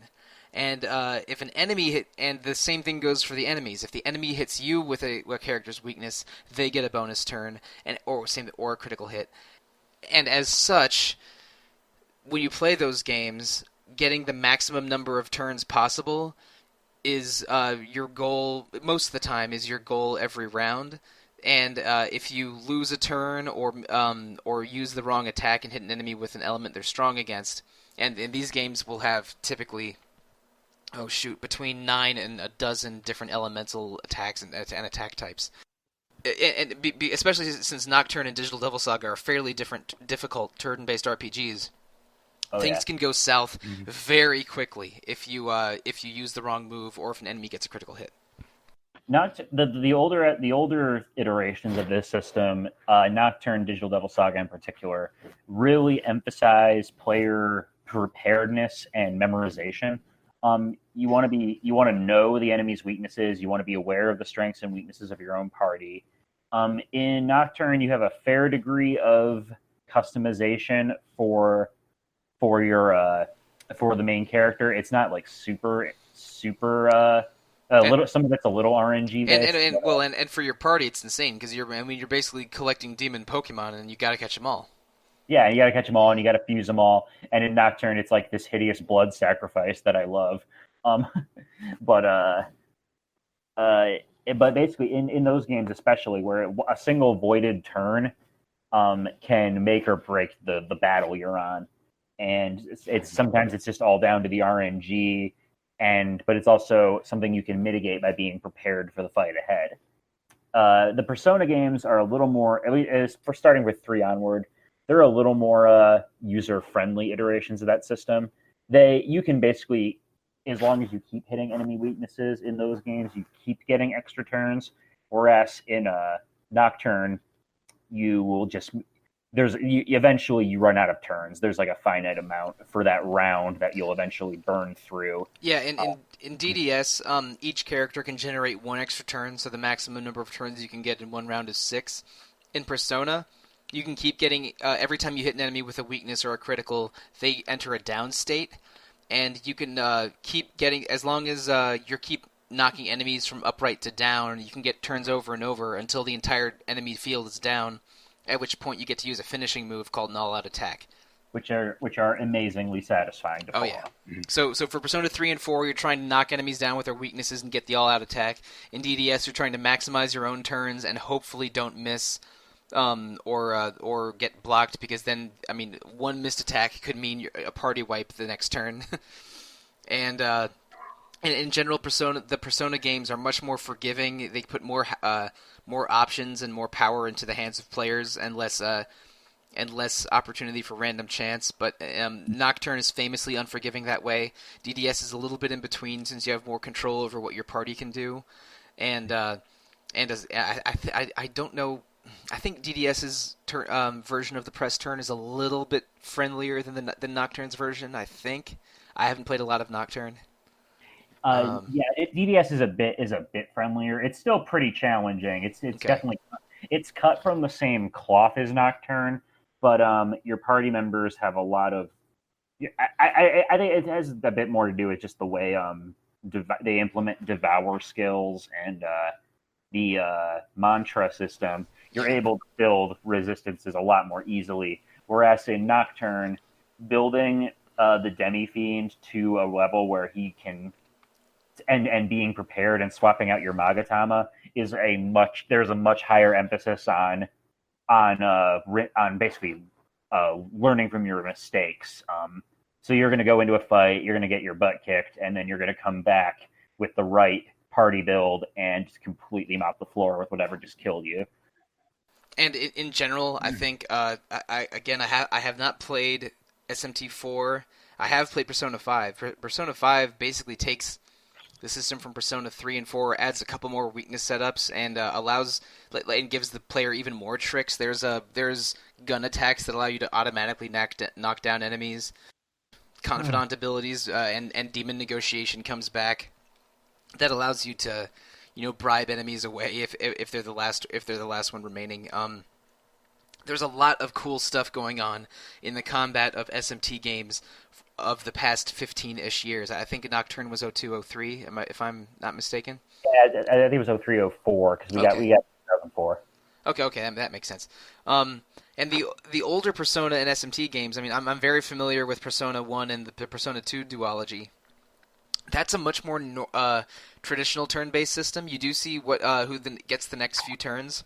S1: And if an enemy and the same thing goes for the enemies. If the enemy hits you with a character's weakness, they get a bonus turn, or a critical hit. And as such, when you play those games, getting the maximum number of turns possible is your goal. Most of the time, is your goal every round. And if you lose a turn or use the wrong attack and hit an enemy with an element they're strong against, and these games will have typically, between 9 and a dozen different elemental attacks and attack types. And especially since Nocturne and Digital Devil Saga are fairly difficult turn-based RPGs, things can go south very quickly if you use the wrong move or if an enemy gets a critical hit.
S4: not the older iterations of this system, Nocturne, Digital Devil Saga in particular, really emphasize player preparedness and memorization. You want to know the enemy's weaknesses. You want to be aware of the strengths and weaknesses of your own party. In Nocturne, you have a fair degree of customization for your for the main character. It's not like super little. Some of it's a little RNG based.
S1: And for your party, it's insane because you're basically collecting demon Pokemon and you got to catch them all.
S4: Yeah, you got to catch them all and you got to fuse them all. And in Nocturne, it's like this hideous blood sacrifice that I love. But basically, in those games, especially where a single voided turn can make or break the battle you're on, and it's sometimes it's just all down to the RNG, but it's also something you can mitigate by being prepared for the fight ahead. The Persona games are a little more, at least for starting with 3 onward, they're a little more user-friendly iterations of that system. You can basically, as long as you keep hitting enemy weaknesses in those games, you keep getting extra turns. Whereas in Nocturne, you will just eventually you run out of turns. There's like a finite amount for that round that you'll eventually burn through.
S1: Yeah, in DDS, each character can generate 1 extra turn, so the maximum number of turns you can get in one round is 6. In Persona, you can keep getting every time you hit an enemy with a weakness or a critical, they enter a down state. And you can keep getting, as long as you keep knocking enemies from upright to down, you can get turns over and over until the entire enemy field is down, at which point you get to use a finishing move called an all-out attack.
S4: Which are amazingly satisfying to follow.
S1: Oh, yeah. So for Persona 3 and 4, you're trying to knock enemies down with their weaknesses and get the all-out attack. In DDS, you're trying to maximize your own turns and hopefully don't miss or get blocked, because then, one missed attack could mean a party wipe the next turn. And in general, the Persona games are much more forgiving. They put more options and more power into the hands of players, and less opportunity for random chance. But Nocturne is famously unforgiving that way. DDS is a little bit in between, since you have more control over what your party can do. And as I don't know. I think DDS's version of the press turn is a little bit friendlier than Nocturne's version. I think I haven't played a lot of Nocturne.
S4: DDS is a bit friendlier. It's still pretty challenging. It's okay. Definitely it's cut from the same cloth as Nocturne, but your party members have a lot of. I think it has a bit more to do with just the way they implement devour skills and the mantra system. You're able to build resistances a lot more easily. Whereas in Nocturne, building the Demi-Fiend to a level where he can, and being prepared and swapping out your Magatama there's a much higher emphasis on basically learning from your mistakes. So you're going to go into a fight, you're going to get your butt kicked, and then you're going to come back with the right party build and just completely mop the floor with whatever just killed you.
S1: And in general, I think I have not played SMT4. I have played Persona 5. Persona 5 basically takes the system from Persona 3 and 4, adds a couple more weakness setups, and and gives the player even more tricks. There's gun attacks that allow you to automatically knock down enemies. Confidant abilities and demon negotiation comes back. That allows you to, bribe enemies away if they're the last one remaining. There's a lot of cool stuff going on in the combat of SMT games of the past 15-ish years. I think Nocturne was 02, 03, if I'm not mistaken.
S4: Yeah, I think it was 03, 04, because we got 2004.
S1: Okay, that makes sense. And the older Persona and SMT games, I'm very familiar with Persona 1 and the Persona 2 duology. That's a much more traditional turn-based system. You do see who gets the next few turns,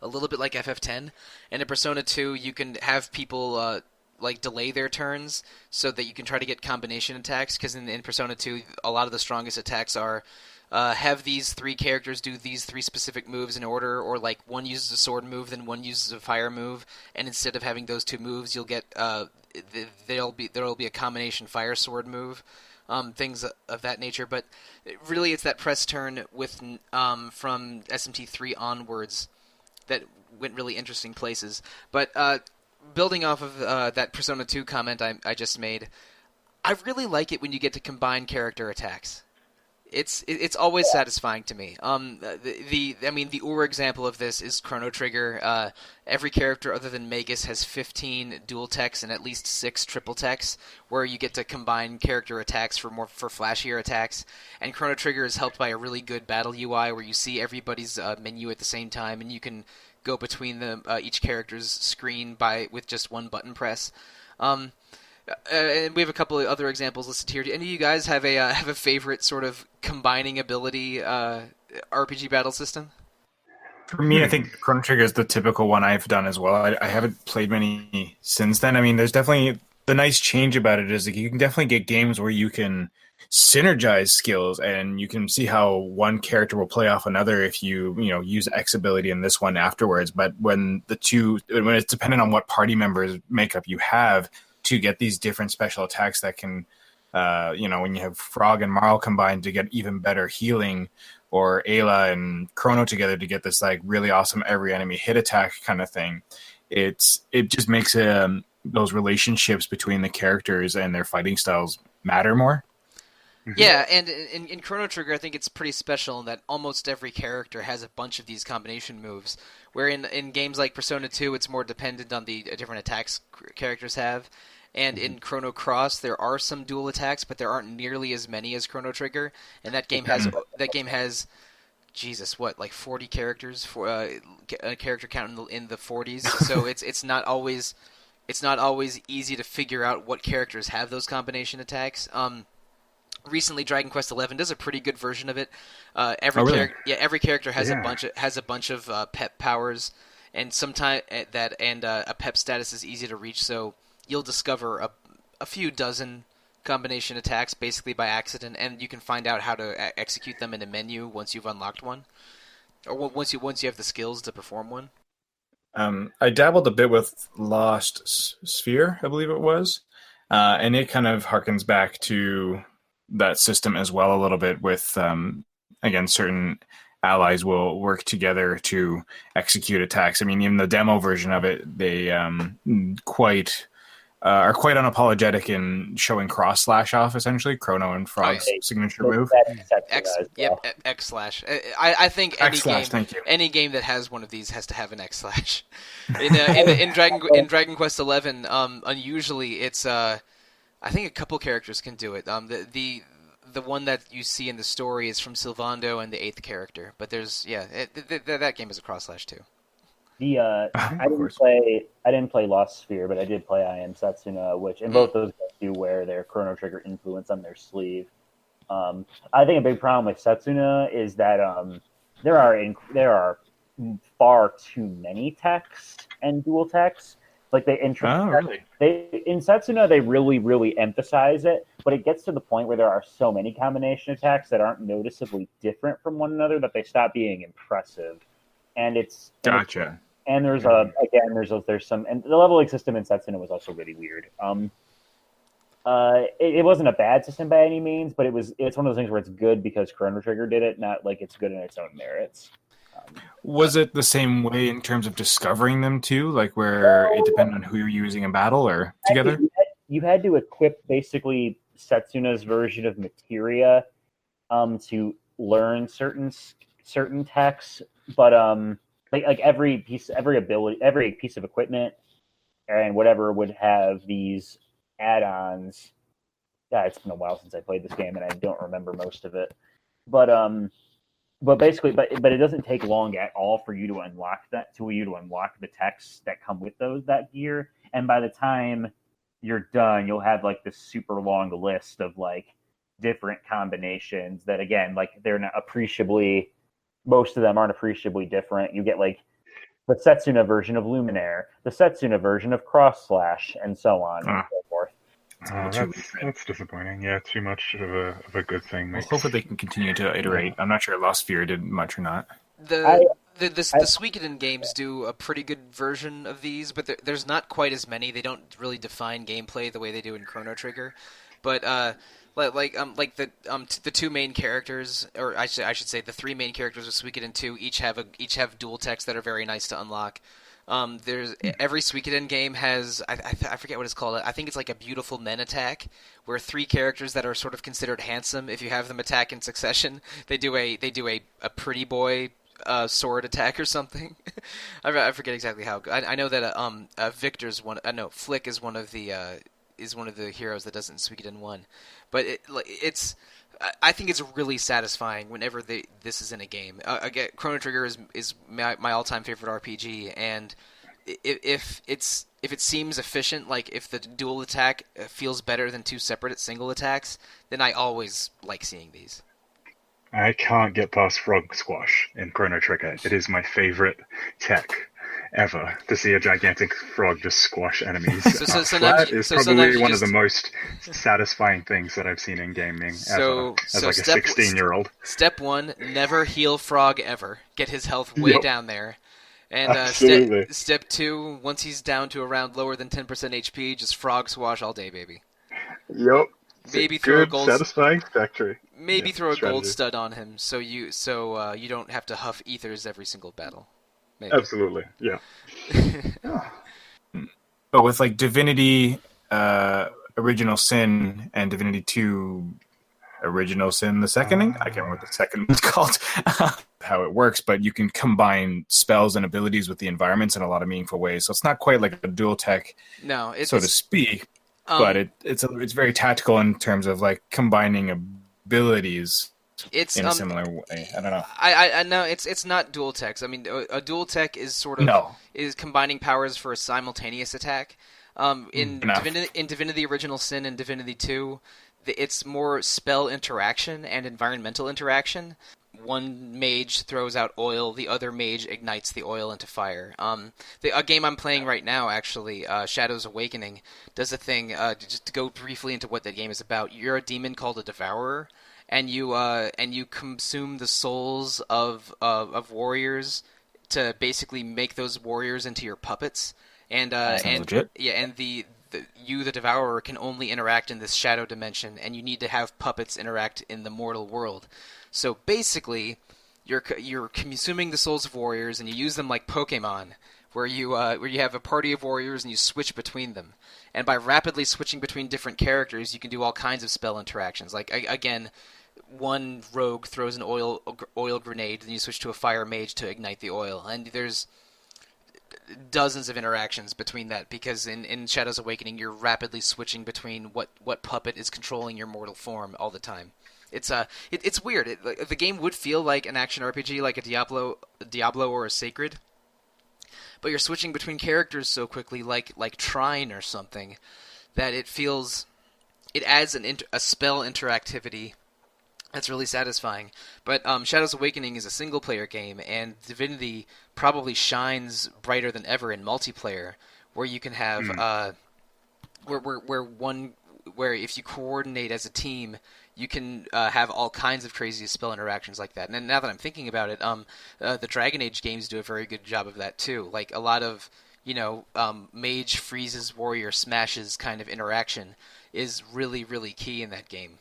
S1: a little bit like FF10. And in Persona 2, you can have people like delay their turns so that you can try to get combination attacks. Because in Persona 2, a lot of the strongest attacks are have these three characters do these three specific moves in order, or like one uses a sword move, then one uses a fire move, and instead of having those two moves, you'll get there'll be a combination fire sword move, things of that nature. But really, it's that press turn with from SMT3 onwards that went really interesting places. But building off of that Persona 2 comment I just made, I really like it when you get to combine character attacks. It's always satisfying to me. The Ur example of this is Chrono Trigger. Every character other than Magus has 15 dual techs and at least 6 triple techs, where you get to combine character attacks for flashier attacks. And Chrono Trigger is helped by a really good battle UI where you see everybody's menu at the same time, and you can go between each character's screen with just one button press. And we have a couple of other examples listed here. Do any of you guys have a favorite sort of combining ability RPG battle system?
S2: For me, I think Chrono Trigger is the typical one I've done as well. I haven't played many since then. I mean, there's definitely the nice change about it is that you can definitely get games where you can synergize skills and you can see how one character will play off another if you use X ability in this one afterwards. But when it's dependent on what party members makeup you have, to get these different special attacks that can, when you have Frog and Marl combined to get even better healing, or Ayla and Chrono together to get this like really awesome every enemy hit attack kind of thing. It just makes those relationships between the characters and their fighting styles matter more.
S1: Yeah, and in Chrono Trigger, I think it's pretty special in that almost every character has a bunch of these combination moves, where in games like Persona 2, it's more dependent on the different attacks characters have. And in Chrono Cross, there are some dual attacks, but there aren't nearly as many as Chrono Trigger. And that game has Jesus, what, like 40 characters for a character count in the 40s. So it's not always easy to figure out what characters have those combination attacks. Recently, Dragon Quest XI does a pretty good version of it. Every character has a bunch of pep powers, and sometimes a pep status is easy to reach. So you'll discover a few dozen combination attacks basically by accident, and you can find out how to execute them in a menu once you've unlocked one, or once you have the skills to perform one.
S2: I dabbled a bit with Lost Sphere, I believe it was, and it kind of harkens back to that system as well a little bit with, again, certain allies will work together to execute attacks. I mean, even the demo version of it, they are quite unapologetic in showing cross slash off, essentially, Chrono and Frog's signature move.
S1: X slash. I think any game that has one of these has to have an X slash. In Dragon Quest XI, unusually it's I think a couple characters can do it. The one that you see in the story is from Sylvando and the 8th character, but there's that game is a cross slash too.
S5: I didn't play Lost Sphere, but I did play I Am Setsuna, which in both those games do wear their Chrono Trigger influence on their sleeve. I think a big problem with Setsuna is that there are far too many texts and dual texts. Like in Setsuna, they really, really emphasize it, but it gets to the point where there are so many combination attacks that aren't noticeably different from one another that they stop being impressive. And it's
S2: gotcha.
S5: And there's some, and the leveling system in Setsuna was also really weird. It wasn't a bad system by any means, but it's one of those things where it's good because Chrono Trigger did it, not like it's good in its own merits.
S2: Was it the same way in terms of discovering them too, like where it depended on who you're using in battle or together?
S5: You had to equip basically Setsuna's version of materia to learn certain texts, but like every piece of equipment and whatever would have these add-ons. Yeah, it's been a while since I played this game, and I don't remember most of it. But basically, it doesn't take long at all for you to unlock the texts that come with that gear. And by the time you're done, you'll have like this super long list of like different combinations that, again, like they're not appreciably. Most of them aren't appreciably different. You get like the Setsuna version of Luminaire, the Setsuna version of Cross Slash, and so on and so forth.
S3: That's disappointing. Yeah, too much of a good thing.
S2: Well, hopefully they can continue to iterate. I'm not sure Lost Sphere did much or not.
S1: The Suikoden games do a pretty good version of these, but there's not quite as many. They don't really define gameplay the way they do in Chrono Trigger. But the two main characters, or I should say the three main characters of Suikoden 2 each have dual text that are very nice to unlock. There's every Suikoden game has I forget what it's called. I think it's like a beautiful men attack, where three characters that are sort of considered handsome, if you have them attack in succession, they do a pretty boy sword attack or something. I forget exactly how. I know that Victor's one. No, Flick is one of the heroes that does it in Suikoden 1. But I think it's really satisfying whenever this is in a game. Again, Chrono Trigger is my all-time favorite RPG, and if it seems efficient, like if the dual attack feels better than two separate single attacks, then I always like seeing these.
S3: I can't get past Frog Squash in Chrono Trigger. It is my favorite tech ever, to see a gigantic frog just squash enemies. That is probably one of the most satisfying things that I've seen in gaming ever, as like a 16-year-old.
S1: Step 1, never heal frog ever. Get his health way down there. And step 2, once he's down to around lower than 10% HP, just frog squash all day, baby.
S3: Yep.
S1: Maybe throw a gold
S3: satisfying factory.
S1: Maybe throw a gold stud on him, so you don't have to huff ethers every single battle. Maybe.
S3: Absolutely, yeah.
S2: But with like Divinity Original Sin and Divinity 2 Original Sin, the seconding, I can't remember what the second one's called, how it works, but you can combine spells and abilities with the environments in a lot of meaningful ways. So it's not quite like a dual tech, so to speak, but it's very tactical in terms of like combining abilities. It's in a similar way. I don't know.
S1: I know it's not dual techs. I mean, a dual tech is sort of is combining powers for a simultaneous attack. In Divinity Original Sin and Divinity 2, it's more spell interaction and environmental interaction. One mage throws out oil, the other mage ignites the oil into fire. A game I'm playing right now, actually, Shadows Awakening, does a thing. Just to go briefly into what that game is about, you're a demon called a Devourer. And you consume the souls of warriors to basically make those warriors into your puppets. And
S2: legit.
S1: Yeah, and the Devourer can only interact in this shadow dimension, and you need to have puppets interact in the mortal world. So basically, you're consuming the souls of warriors, and you use them like Pokemon, where you have a party of warriors and you switch between them. And by rapidly switching between different characters, you can do all kinds of spell interactions. Like, again, one rogue throws an oil grenade, then you switch to a fire mage to ignite the oil. And there's dozens of interactions between that, because in Shadows Awakening, you're rapidly switching between what puppet is controlling your mortal form all the time. It's weird. The game would feel like an action RPG, like a Diablo or a Sacred, but you're switching between characters so quickly, like Trine or something, that it adds a spell interactivity that's really satisfying. But Shadows Awakening is a single-player game, and Divinity probably shines brighter than ever in multiplayer, where you can have where if you coordinate as a team, you can have all kinds of crazy spell interactions like that. And now that I'm thinking about it, the Dragon Age games do a very good job of that too. Like a lot of mage freezes, warrior smashes kind of interaction is really, really key in that game.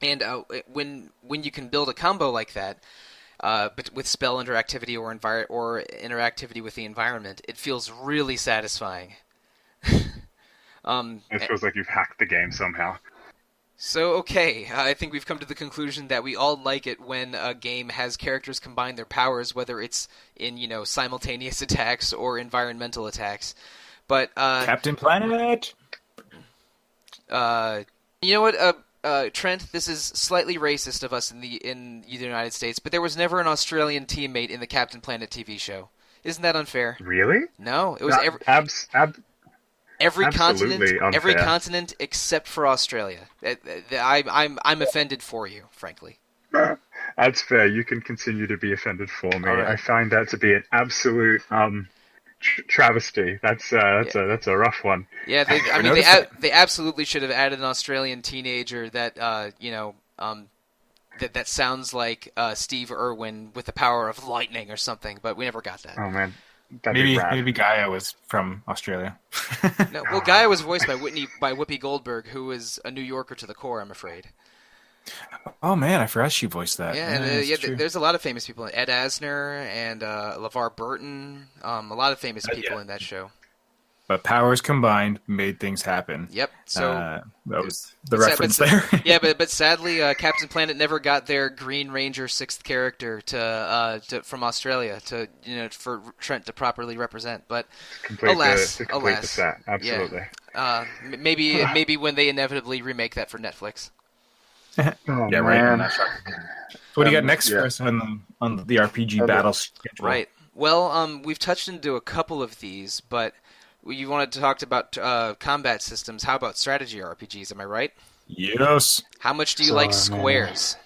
S1: And when you can build a combo like that, but with spell interactivity or interactivity with the environment, it feels really satisfying.
S3: It feels like you've hacked the game somehow.
S1: So, okay, I think we've come to the conclusion that we all like it when a game has characters combine their powers, whether it's in, simultaneous attacks or environmental attacks. But
S2: Captain Planet!
S1: You know what, Trent, this is slightly racist of us in the United States, but there was never an Australian teammate in the Captain Planet TV show. Isn't that unfair?
S3: Really?
S1: No, it was every continent except for Australia. I'm offended for you, frankly.
S3: That's fair. You can continue to be offended for me.
S1: All right.
S3: I find that to be an absolute travesty. That's a rough one.
S1: Yeah, they absolutely should have added an Australian teenager that that sounds like Steve Irwin with the power of lightning or something, but we never got that.
S3: Oh man, that'd be rad.
S2: Maybe Gaia was from Australia.
S1: No, well, Gaia was voiced by Whoopi Goldberg, who is a New Yorker to the core, I'm afraid.
S2: Oh man, I forgot she voiced that.
S1: Yeah, and there's a lot of famous people. Ed Asner and LeVar Burton. A lot of famous people in that show.
S2: But powers combined made things happen.
S1: Yep. So
S2: that was the reference there.
S1: Yeah, but sadly, Captain Planet never got their Green Ranger sixth character from Australia for Trent to properly represent. But alas,
S3: the set. Absolutely.
S1: Yeah. Maybe when they inevitably remake that for Netflix.
S2: Yeah, right. So what do you got next for us on the RPG battle schedule?
S1: Right. Well, we've touched into a couple of these, but you wanted to talk about combat systems. How about strategy RPGs? Am I right?
S2: Yes.
S1: How much do you like squares?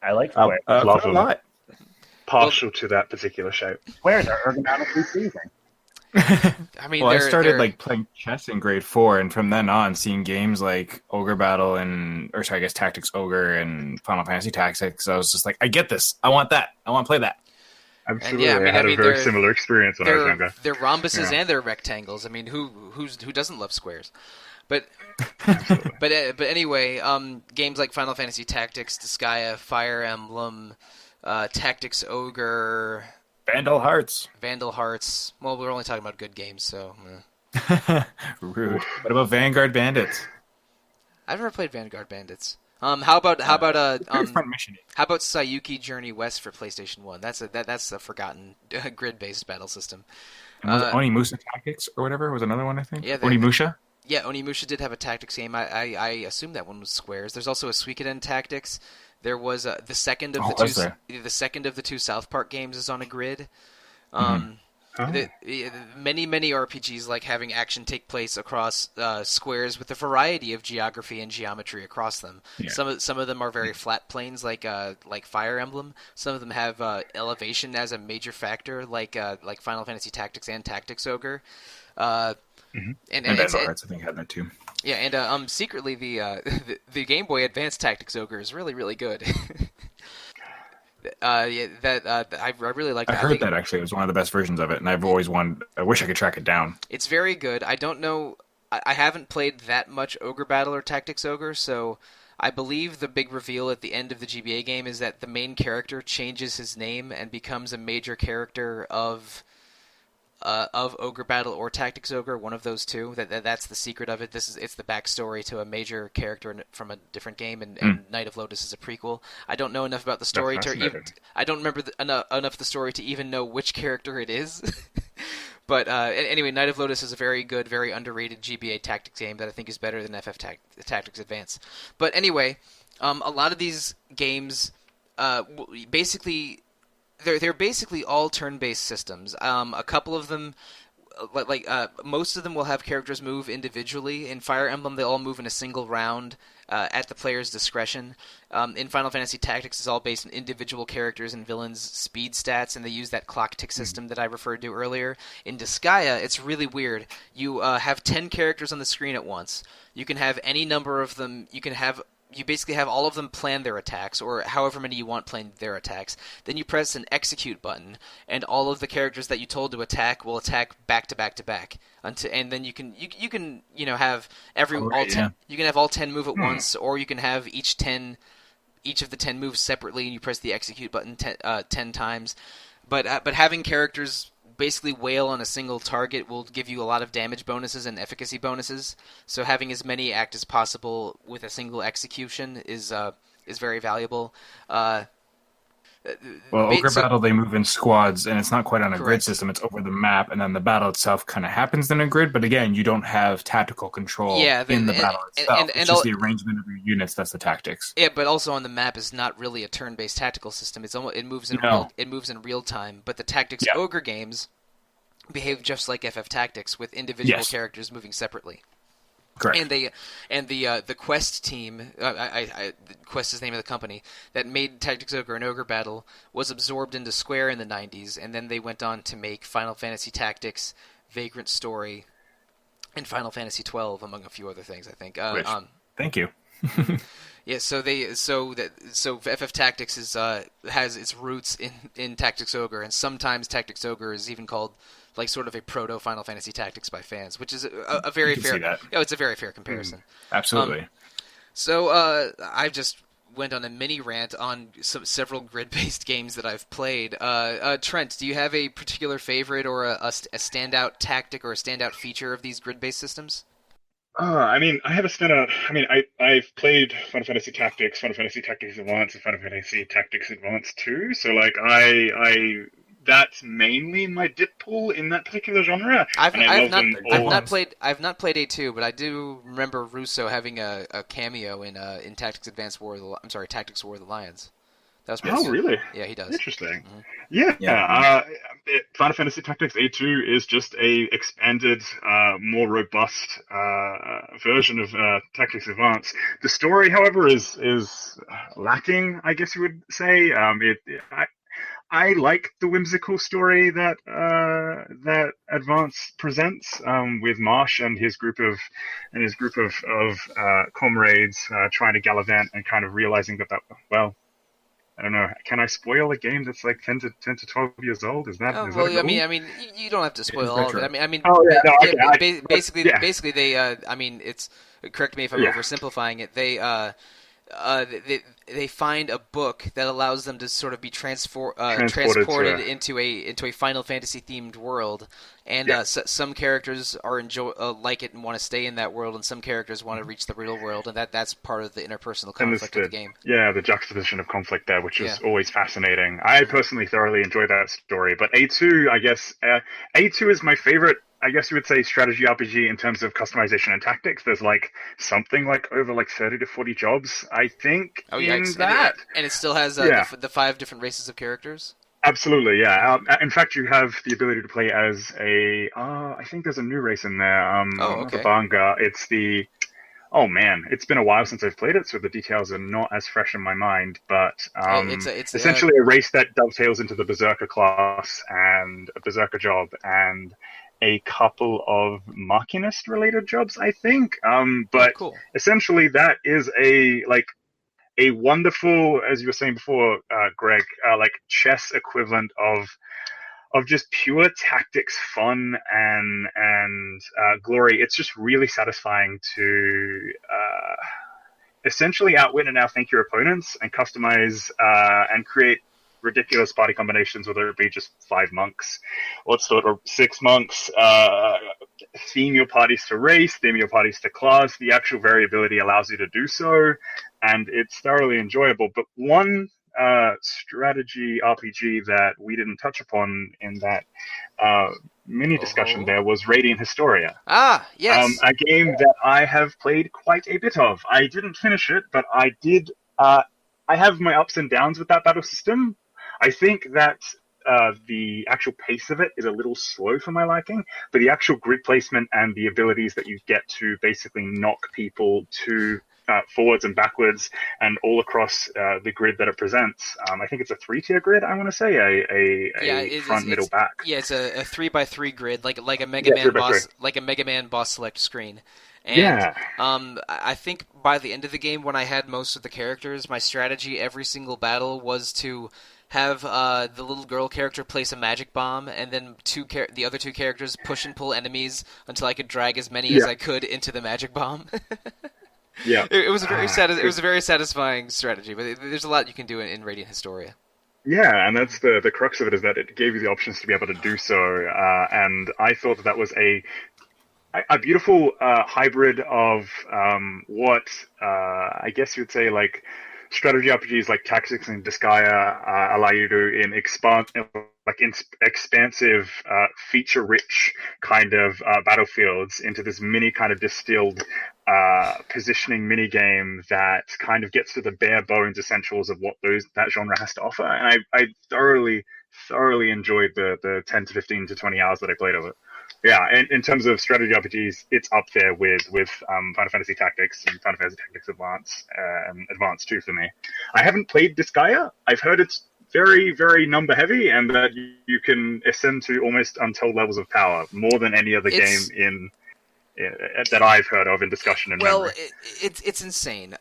S5: I like squares.
S3: Love them.
S2: A lot.
S3: Partial to that particular shape.
S5: Squares are ergonomically pleasing.
S1: I mean,
S2: I started playing chess in grade 4, and from then on, seeing games like Ogre Battle Tactics Ogre and Final Fantasy Tactics, I was just like, I get this. I want that. I want to play that.
S3: Absolutely. I had a very similar experience when I was younger.
S1: They're rhombuses and they're rectangles. I mean, who doesn't love squares? But anyway, games like Final Fantasy Tactics, Disgaea, Fire Emblem, Tactics Ogre,
S2: Vandal Hearts.
S1: Well, we're only talking about good games, so.
S2: Rude. What about Vanguard Bandits?
S1: I've never played Vanguard Bandits. How about Sayuki Journey West for PlayStation 1? That's a forgotten grid-based battle system.
S2: And was it Onimusha Tactics or whatever? Was another one, I think.
S1: Yeah,
S2: Onimusha.
S1: Yeah, Onimusha did have a tactics game. I assume that one was squares. There's also a Suikoden Tactics. There was the second of the two South Park games is on a grid. Many RPGs like having action take place across squares with a variety of geography and geometry across them. Yeah. Some of them are very flat planes, like Fire Emblem. Some of them have elevation as a major factor, like Final Fantasy Tactics and Tactics Ogre.
S2: And Vandal Hearts, I think, had that too.
S1: Yeah, and secretly the Game Boy Advance Tactics Ogre is really, really good. I really like that.
S2: I heard that actually. It was one of the best versions of it, and I've always wanted. I wish I could track it down.
S1: It's very good. I don't know. I haven't played that much Ogre Battle or Tactics Ogre, so I believe the big reveal at the end of the GBA game is that the main character changes his name and becomes a major character of Ogre Battle or Tactics Ogre, one of those two. That's the secret of it. It's the backstory to a major character from a different game, and Night of Lotus is a prequel. I don't know enough about the story I don't remember enough of the story to even know which character it is. But anyway, Night of Lotus is a very good, very underrated GBA tactics game that I think is better than FF Tactics Advance. But anyway, a lot of these games basically. They're basically all turn-based systems. A couple of them, most of them will have characters move individually. In Fire Emblem, they all move in a single round at the player's discretion. In Final Fantasy Tactics, it's all based on individual characters and villains' speed stats, and they use that clock tick system that I referred to earlier. In Disgaea, it's really weird. You have 10 characters on the screen at once. You can have any number of them. You basically have all of them plan their attacks, or however many you want plan their attacks. Then you press an execute button, and all of the characters that you told to attack will attack back to back to back. And then you can have you can have all 10 move at once, or you can have each of the 10 moves separately, and you press the execute button 10 times. But having characters basically wail on a single target will give you a lot of damage bonuses and efficacy bonuses. So having as many act as possible with a single execution is very valuable.
S2: Ogre Battle, they move in squads, and it's not quite on a grid system. It's over the map, and then the battle itself kind of happens in a grid. But again, you don't have tactical control in the battle itself. It's just the arrangement of your units that's the tactics.
S1: Yeah, but also on the map is not really a turn-based tactical system. It moves in real time. But the Tactics Ogre games behave just like FF Tactics, with individual characters moving separately.
S2: Correct.
S1: And the Quest team, Quest is the name of the company that made Tactics Ogre and Ogre Battle, was absorbed into Square in the 90s, and then they went on to make Final Fantasy Tactics, Vagrant Story, and Final Fantasy XII, among a few other things, I think.
S2: Thank you.
S1: Yeah, so FF Tactics has its roots in Tactics Ogre, and sometimes Tactics Ogre is even called like sort of a proto Final Fantasy Tactics by fans, which is a very fair. It's a very fair comparison.
S2: Absolutely.
S1: So I just went on a mini rant on several grid-based games that I've played. Trent, do you have a particular favorite or a standout tactic or a standout feature of these grid-based systems?
S3: I mean, I have a standout. I mean, I've played Final Fantasy Tactics, Final Fantasy Tactics Advance, and Final Fantasy Tactics Advance 2. So, like, that's mainly my dip pool in that particular genre.
S1: I've not played A2, but I do remember Russo having a cameo in Tactics War of the Lions. That was pretty good.
S3: Really?
S1: Yeah, he does.
S3: Interesting.
S1: Mm-hmm.
S3: Yeah. Final Fantasy Tactics A2 is just a expanded, more robust version of Tactics Advance. The story, however, is lacking, I guess you would say. I like the whimsical story that Advance presents, with Marsh and his group of comrades trying to gallivant and kind of realizing that well, I don't know. Can I spoil a game that's like 10 to 12 years old? Is that?
S1: Oh,
S3: is
S1: well,
S3: that cool?
S1: I mean, you don't have to spoil all of it. I mean, basically, they. I mean, it's. Correct me if I'm oversimplifying it. They find a book that allows them to sort of be transported into a Final Fantasy themed world, and some characters like it and want to stay in that world, and some characters want to reach the real world, and that's part of the interpersonal conflict of the game.
S3: Yeah, the juxtaposition of conflict there, which is always fascinating. I personally thoroughly enjoy that story, but A2, I guess, A2 is my favorite. I guess you would say strategy RPG in terms of customization and tactics. There's like something like over like 30 to 40 jobs, I think.
S1: Oh yeah, and it still has the 5 different races of characters.
S3: Absolutely, yeah. In fact, you have the ability to play as I think there's a new race in there. The Banga. It's the. Oh man, it's been a while since I've played it, so the details are not as fresh in my mind. But it's essentially a race that dovetails into the Berserker class and a Berserker job and a couple of Machinist-related jobs, I think. But
S1: cool.
S3: Essentially, that is a wonderful, as you were saying before, Greg, like chess equivalent of just pure tactics, fun, and glory. It's just really satisfying to essentially outwit and outthink your opponents and customize and create ridiculous party combinations, whether it be just 5 monks or 6 monks. Theme your parties to race, theme your parties to class. The actual variability allows you to do so, and it's thoroughly enjoyable. But one strategy RPG that we didn't touch upon in that mini discussion there was Radiant Historia.
S1: Ah, yes.
S3: A game that I have played quite a bit of. I didn't finish it, but I did. I have my ups and downs with that battle system. I think that the actual pace of it is a little slow for my liking, but the actual grid placement and the abilities that you get to basically knock people to forwards and backwards and all across the grid that it presents. I think it's a 3-tier grid, I want to say, a front, middle, back.
S1: Yeah, it's a 3x3 grid, like a Mega Man boss select screen. And I think by the end of the game, when I had most of the characters, my strategy every single battle was to have the little girl character place a magic bomb, and then the other 2 characters push and pull enemies until I could drag as many as I could into the magic bomb.
S3: Yeah,
S1: it was a very satisfying strategy, but there's a lot you can do in Radiant Historia.
S3: Yeah, and that's the crux of it, is that it gave you the options to be able to do so, and I thought that was a beautiful hybrid of what I guess you would say like strategy RPGs like Tactics and Disgaea allow you to in expansive, feature-rich kind of battlefields into this mini kind of distilled positioning mini game that kind of gets to the bare bones essentials of what that genre has to offer. And I thoroughly enjoyed the 10 to 15 to 20 hours that I played of it. Yeah, in terms of strategy RPGs, it's up there with Final Fantasy Tactics and Final Fantasy Tactics Advance and Advance 2 for me. I haven't played Disgaea. I've heard it's very, very number heavy, and that you can ascend to almost untold levels of power, more than any other game in that I've heard of in discussion and memory.
S1: It's insane.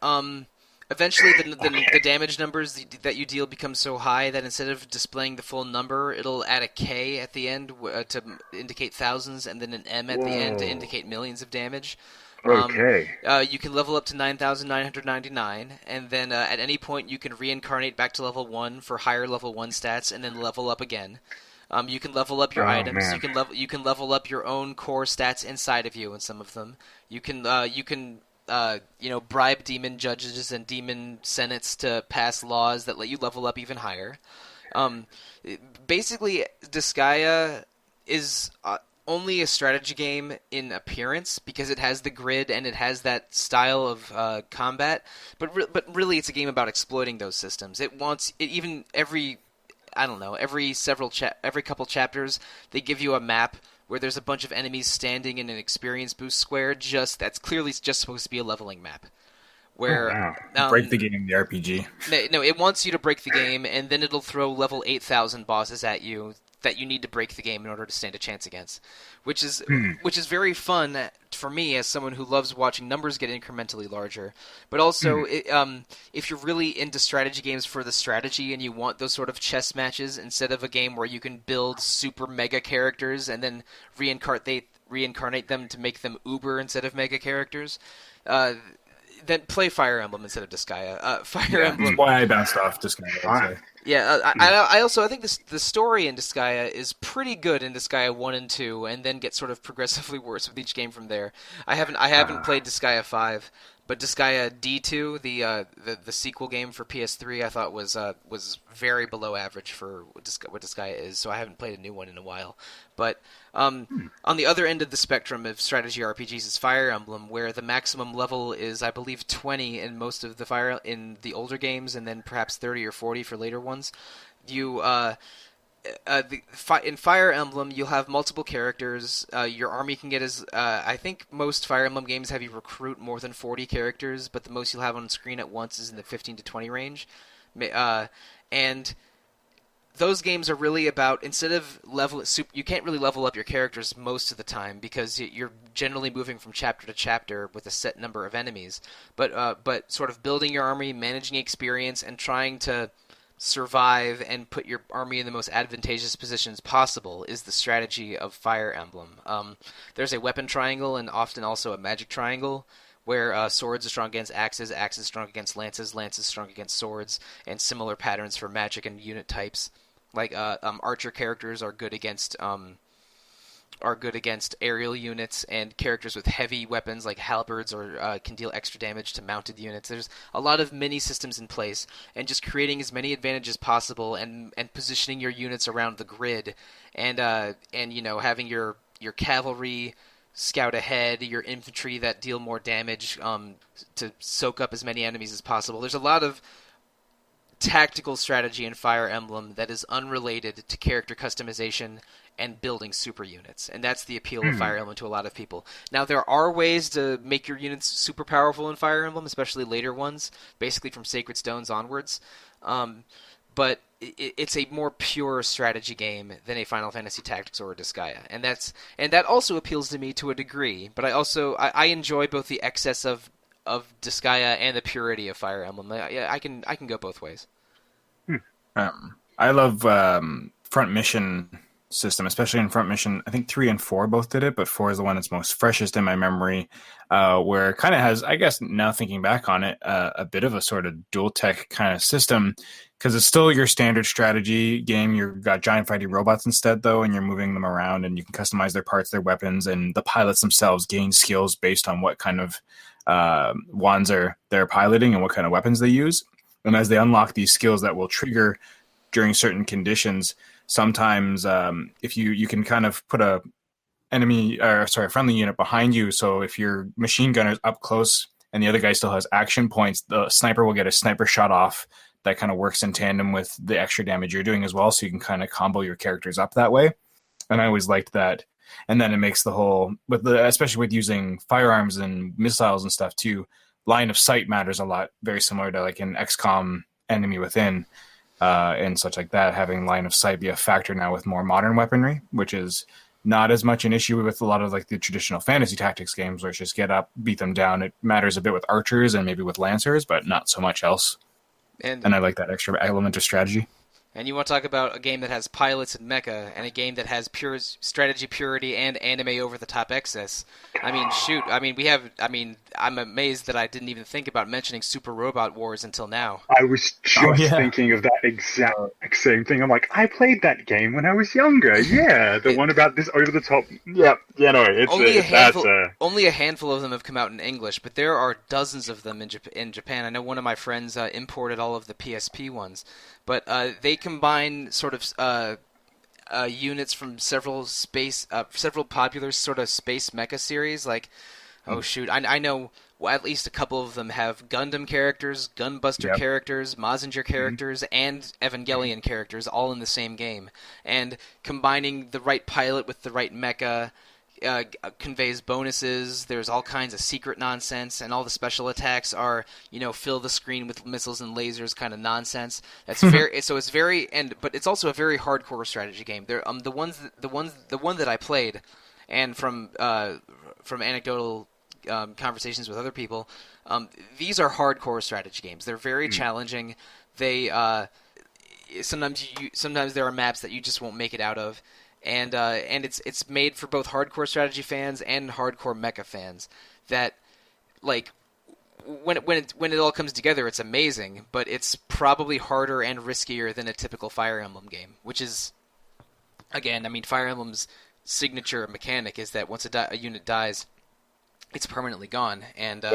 S1: Eventually, the damage numbers that you deal become so high that instead of displaying the full number, it'll add a K at the end to indicate thousands, and then an M at the end to indicate millions of damage.
S3: Okay.
S1: You can level up to 9,999, and then at any point you can reincarnate back to level 1 for higher level 1 stats, and then level up again. You can level up your items. Man. You can level up your own core stats inside of you in some of them. You can bribe demon judges and demon senates to pass laws that let you level up even higher. Basically, Disgaea is only a strategy game in appearance because it has the grid and it has that style of combat. But really, it's a game about exploiting those systems. Every couple chapters, they give you a map where there's a bunch of enemies standing in an experience boost square. That's clearly just supposed to be a leveling map. Where
S2: break the game, the RPG.
S1: No, it wants you to break the game, and then it'll throw level 8,000 bosses at you that you need to break the game in order to stand a chance against, which is very fun for me as someone who loves watching numbers get incrementally larger. But also, if you're really into strategy games for the strategy and you want those sort of chess matches instead of a game where you can build super mega characters and then reincarnate them to make them uber instead of mega characters, then play Fire Emblem instead of Disgaea. Fire Emblem.
S2: That's why I bounced off Disgaea.
S1: Yeah, I think the story in Disgaea is pretty good in Disgaea 1 and 2, and then gets sort of progressively worse with each game from there. I haven't played Disgaea 5, but Disgaea D2, the sequel game for PS3, I thought was very below average for what Disgaea is. So I haven't played a new one in a while. But on the other end of the spectrum of strategy RPGs is Fire Emblem, where the maximum level is, I believe, 20 in most of in the older games, and then perhaps 30 or 40 for later ones. In Fire Emblem, you'll have multiple characters. Your army can get I think most Fire Emblem games have you recruit more than 40 characters, but the most you'll have on screen at once is in the 15 to 20 range. And those games are really about, instead of you can't really level up your characters most of the time because you're generally moving from chapter to chapter with a set number of enemies. But sort of building your army, managing experience, and trying to survive and put your army in the most advantageous positions possible is the strategy of Fire Emblem. There's a weapon triangle and often also a magic triangle where swords are strong against axes, axes strong against lances, lances strong against swords, and similar patterns for magic and unit types. Like archer characters are good against aerial units, and characters with heavy weapons like halberds can deal extra damage to mounted units. There's a lot of mini systems in place, and just creating as many advantages possible, and positioning your units around the grid, and having your cavalry scout ahead, your infantry that deal more damage to soak up as many enemies as possible. There's a lot of tactical strategy in Fire Emblem that is unrelated to character customization and building super units, and that's the appeal of Fire Emblem to a lot of people. Now, there are ways to make your units super powerful in Fire Emblem, especially later ones, basically from Sacred Stones onwards, but it's a more pure strategy game than a Final Fantasy Tactics or a Disgaea, and that also appeals to me to a degree, but I enjoy both the excess of Disgaea and the purity of Fire Emblem. I can go both ways.
S2: I love front mission system, especially in front mission. I think 3 and 4 both did it, but 4 is the one that's most freshest in my memory, where it kind of has, I guess now thinking back on it, a bit of a sort of dual tech kind of system, because it's still your standard strategy game. You've got giant fighting robots instead, though, and you're moving them around, and you can customize their parts, their weapons, and the pilots themselves gain skills based on what kind of wands they're piloting and what kind of weapons they use. And as they unlock these skills that will trigger during certain conditions, sometimes if you can kind of put a friendly unit behind you. So if your machine gunner's up close and the other guy still has action points, the sniper will get a sniper shot off that kind of works in tandem with the extra damage you're doing as well. So you can kind of combo your characters up that way. And I always liked that And then it makes the whole, especially with using firearms and missiles and stuff too, line of sight matters a lot, very similar to like in XCOM Enemy Within and such like that. Having line of sight be a factor now with more modern weaponry, which is not as much an issue with a lot of like the traditional fantasy tactics games where it's just get up, beat them down. It matters a bit with archers and maybe with lancers, but not so much else. And I like that extra element of strategy.
S1: And you want to talk about a game that has pilots and mecha, and a game that has pure strategy purity and anime over-the-top excess. I mean, shoot. I'm amazed that I didn't even think about mentioning Super Robot Wars until now.
S3: I was just thinking of that exact same thing. I'm like, I played that game when I was younger. Yeah, the one about this over-the-top. Yep,
S1: only a handful of them have come out in English, but there are dozens of them in Japan. I know one of my friends imported all of the PSP ones. But they combine sort of units from several popular sort of space mecha series. Like, I know at least a couple of them have Gundam characters, Gunbuster characters, Mazinger characters, and Evangelion characters all in the same game. And combining the right pilot with the right mecha conveys bonuses. There's all kinds of secret nonsense, and all the special attacks are, fill the screen with missiles and lasers kind of nonsense. That's very but it's also a very hardcore strategy game. There, the one that I played, and from anecdotal conversations with other people, these are hardcore strategy games. They're very challenging. They sometimes there are maps that you just won't make it out of. And it's made for both hardcore strategy fans and hardcore mecha fans. That, like, when it all comes together, it's amazing. But it's probably harder and riskier than a typical Fire Emblem game. Which is, again, Fire Emblem's signature mechanic is that once a unit dies, it's permanently gone. And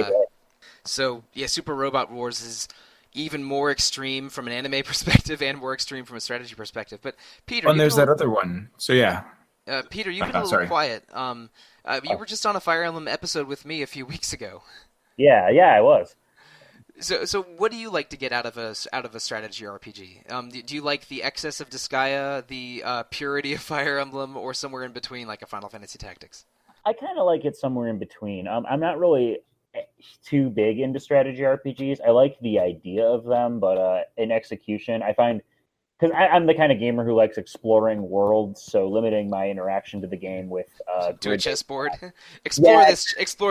S1: so Super Robot Wars is even more extreme from an anime perspective and more extreme from a strategy perspective. But Peter,
S2: and there's that other one. So yeah,
S1: Peter, you've been a little quiet. You were just on a Fire Emblem episode with me a few weeks ago.
S5: Yeah, I was.
S1: So what do you like to get out of a strategy RPG? Do you like the excess of Disgaea, the purity of Fire Emblem, or somewhere in between, like a Final Fantasy Tactics?
S5: I kind of like it somewhere in between. I'm not really too big into strategy RPGs. I like the idea of them, but in execution, I find, because I'm the kind of gamer who likes exploring worlds, so limiting my interaction to the game with
S1: to a chessboard. Explore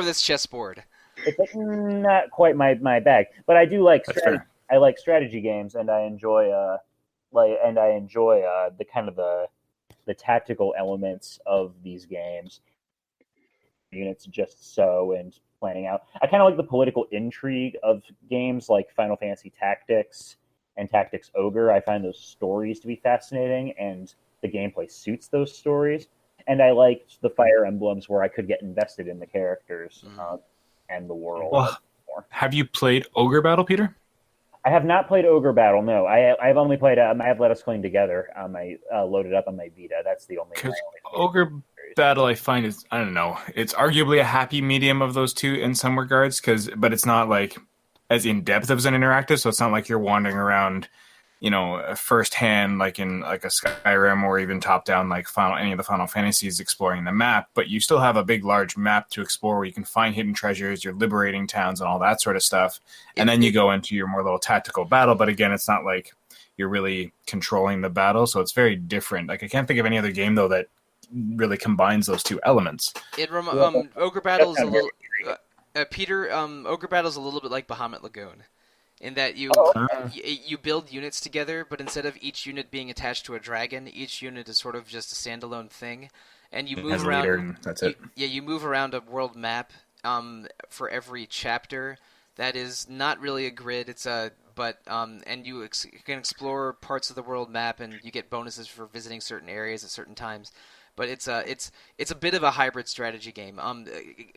S1: this chessboard.
S5: It's like, not quite my bag, but I do like strategy. I like strategy games, and I enjoy the kind of the tactical elements of these games. Units just so and planning out. I kind of like the political intrigue of games like Final Fantasy Tactics and Tactics Ogre. I find those stories to be fascinating, and the gameplay suits those stories. And I liked the Fire Emblems where I could get invested in the characters and the world.
S2: Well, have you played Ogre Battle, Peter?
S5: I have not played Ogre Battle, no. I've only played, I have Let Us Cling Together. I loaded up on my Vita. That's the only one.
S2: Ogre Battle, I find, is, I don't know, it's arguably a happy medium of those two in some regards, but it's not like as in-depth as an interactive, so it's not like you're wandering around, first-hand, like in like a Skyrim or even top-down like any of the Final Fantasies exploring the map, but you still have a big, large map to explore where you can find hidden treasures, you're liberating towns and all that sort of stuff, and then you go into your more little tactical battle, but again, it's not like you're really controlling the battle, so it's very different. Like, I can't think of any other game, though, that really combines those two elements.
S1: Ogre Battle is a little... Peter, Ogre Battle is a little bit like Bahamut Lagoon, in that you build units together, but instead of each unit being attached to a dragon, each unit is sort of just a standalone thing, and you move around.
S2: Leader, and that's it.
S1: You move around a world map for every chapter. That is not really a grid. It's and you can explore parts of the world map, and you get bonuses for visiting certain areas at certain times. But it's a bit of a hybrid strategy game.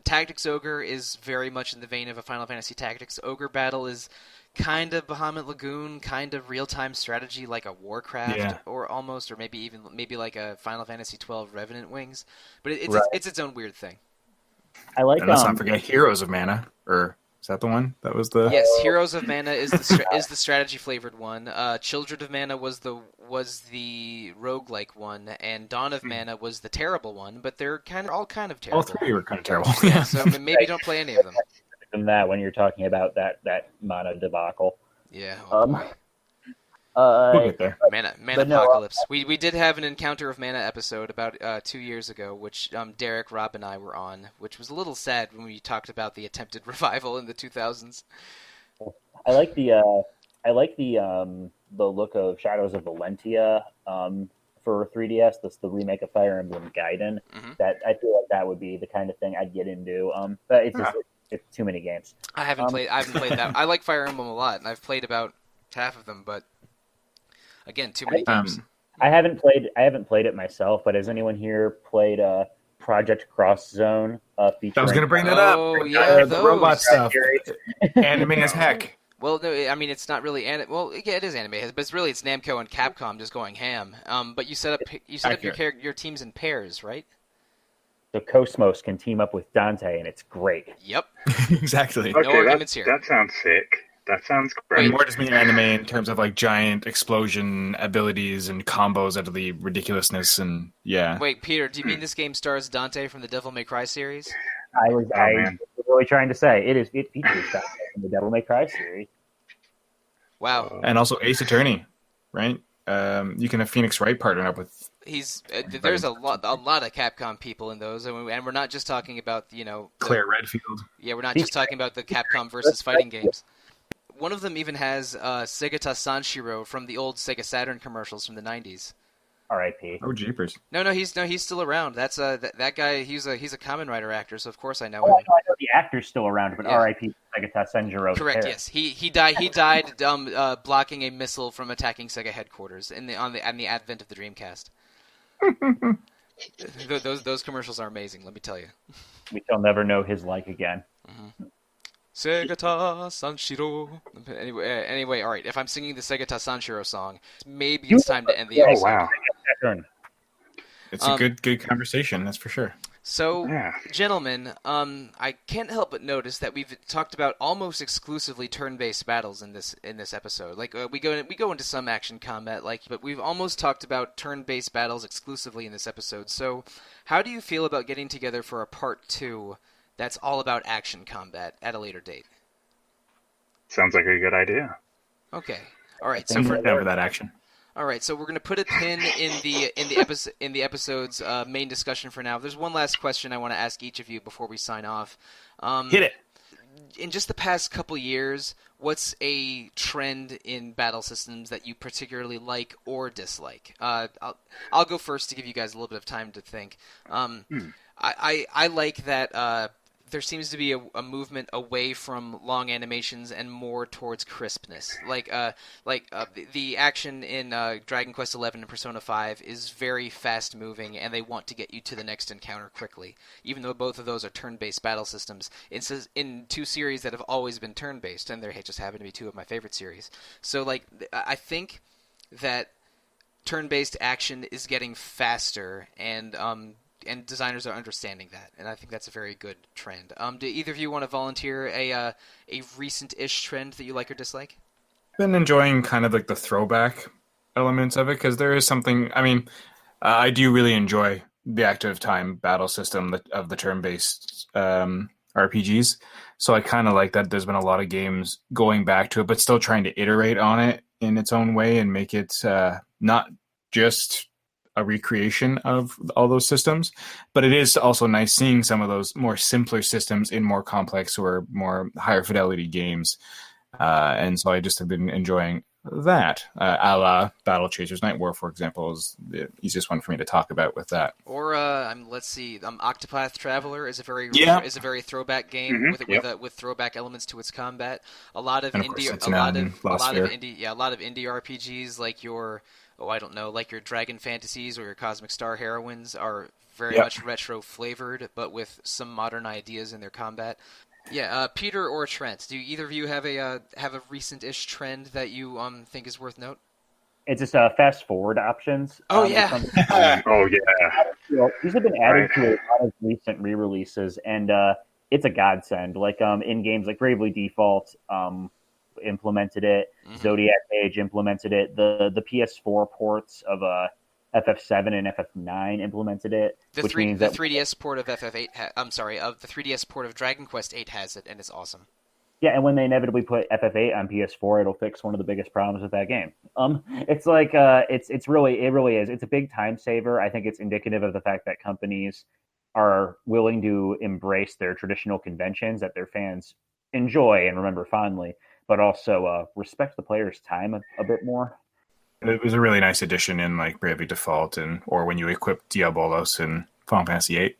S1: Tactics Ogre is very much in the vein of a Final Fantasy Tactics. Ogre Battle is kind of Bahamut Lagoon, kind of real-time strategy like a Warcraft, or maybe like a Final Fantasy XII Revenant Wings. But it's its own weird thing.
S5: I like.
S2: And let's not forget Heroes of Mana, or Is that the one? That was the
S1: Yes, Heroes of Mana is the strategy flavored one. Children of Mana was the roguelike one, and Dawn of Mana was the terrible one. But they're all kind of terrible.
S2: all three were kind of terrible.
S1: Yeah, so maybe don't play any of them.
S5: Than that, when you're talking about that Mana debacle.
S1: Yeah.
S2: We'll get there.
S1: Mana Apocalypse. We did have an Encounter of Mana episode about 2 years ago, which Derek, Rob, and I were on, which was a little sad when we talked about the attempted revival in the 2000s.
S5: I like the look of Shadows of Valentia for 3DS. That's the remake of Fire Emblem Gaiden.
S1: Mm-hmm.
S5: That I feel like that would be the kind of thing I'd get into. But it's just it's too many games.
S1: I haven't played that. I like Fire Emblem a lot, and I've played about half of them, but again, too many games.
S5: I haven't played it myself, but has anyone here played Project Cross Zone?
S2: I was going to bring that up.
S1: Oh, yeah,
S2: the robot stuff. Anime as heck.
S1: Well, no, I mean it's not really anime. Well, yeah, it is anime, but it's Namco and Capcom just going ham. But you set up your teams in pairs, right?
S5: So Cosmos can team up with Dante, and it's great.
S1: Yep.
S2: Exactly.
S3: Okay,
S1: No arguments here.
S3: That sounds sick. That sounds great.
S2: And more just mean anime in terms of like giant explosion abilities and combos out of the ridiculousness and yeah.
S1: Wait, Peter, do you mean this game stars Dante from the Devil May Cry series?
S5: I was really trying to say it features Dante from the Devil May Cry series.
S1: Wow.
S2: And also Ace Attorney, right? You can have Phoenix Wright partner up with.
S1: There's a lot of Capcom people in those, and we're not just talking about
S2: Claire Redfield.
S1: Yeah, we're not just talking about the Capcom versus fighting games. One of them even has Segata Sanshiro from the old Sega Saturn commercials from the 90s.
S5: R.I.P.
S2: Oh, jeepers!
S1: No, he's still around. That's that guy. He's a Kamen Rider actor, so of course I know
S5: him.
S1: I
S5: know the actor's still around, but R.I.P. Segata Sanshiro.
S1: Correct. Yes, he died. He died blocking a missile from attacking Sega headquarters on the advent of the Dreamcast. Those commercials are amazing. Let me tell you.
S5: We shall never know his like again.
S1: Mm-hmm. Segata Sanshiro. Anyway, all right. If I'm singing the Segata Sanshiro song, maybe it's time to end the episode.
S3: Oh, wow.
S2: It's a good conversation, that's for sure.
S1: So, gentlemen, I can't help but notice that we've talked about almost exclusively turn-based battles in this episode. Like we go into some action combat, but we've almost talked about turn-based battles exclusively in this episode. So, how do you feel about getting together for a part 2 that's all about action combat at a later date?
S3: Sounds like a good idea.
S1: Okay. All right.
S2: So for that action.
S1: All right, so we're going to put a pin in the episode's main discussion for now. There's one last question I want to ask each of you before we sign off.
S2: Hit it.
S1: In just the past couple years, what's a trend in battle systems that you particularly like or dislike? I'll go first to give you guys a little bit of time to think. I like that there seems to be a movement away from long animations and more towards crispness. The action in Dragon Quest XI and Persona 5 is very fast moving, and they want to get you to the next encounter quickly. Even though both of those are turn-based battle systems, in two series that have always been turn-based, and they just happen to be two of my favorite series. So, I think that turn-based action is getting faster, and designers are understanding that, and I think that's a very good trend. Do either of you want to volunteer a recent-ish trend that you like or dislike?
S2: Been enjoying kind of like the throwback elements of it, because there is something. I mean, I do really enjoy the active time battle system of the turn-based RPGs. So I kind of like that. There's been a lot of games going back to it, but still trying to iterate on it in its own way and make it not just a recreation of all those systems, but it is also nice seeing some of those more simpler systems in more complex or more higher fidelity games. And so I just have been enjoying that. A la Battle Chasers Night War, for example, is the easiest one for me to talk about with that.
S1: Or let's see, Octopath Traveler is a very throwback game with throwback elements to its combat. A lot of indie RPGs like your your Dragon Fantasies or your Cosmic Star Heroines are very much retro flavored, but with some modern ideas in their combat. Yeah, Peter or Trent, do either of you have a recent-ish trend that you think is worth note?
S5: It's just fast forward options.
S1: Oh yeah.
S3: Oh yeah.
S5: These have been added to a lot of recent re-releases, and it's a godsend. Like in games like Bravely Default implemented it, Zodiac Age implemented it, the PS4 ports of FF7 and FF9 implemented it, which means
S1: the
S5: that
S1: 3DS port of FF8 of the 3DS port of Dragon Quest 8 has it, and it's awesome.
S5: yeah, and when they inevitably put FF8 on PS4, it'll fix one of the biggest problems with that game. It's like it really is. It's a big time saver. I think it's indicative of the fact that companies are willing to embrace their traditional conventions that their fans enjoy and remember fondly, but also respect the player's time a bit more.
S2: It was a really nice addition in like Bravely Default or when you equip Diabolos in Final Fantasy VIII.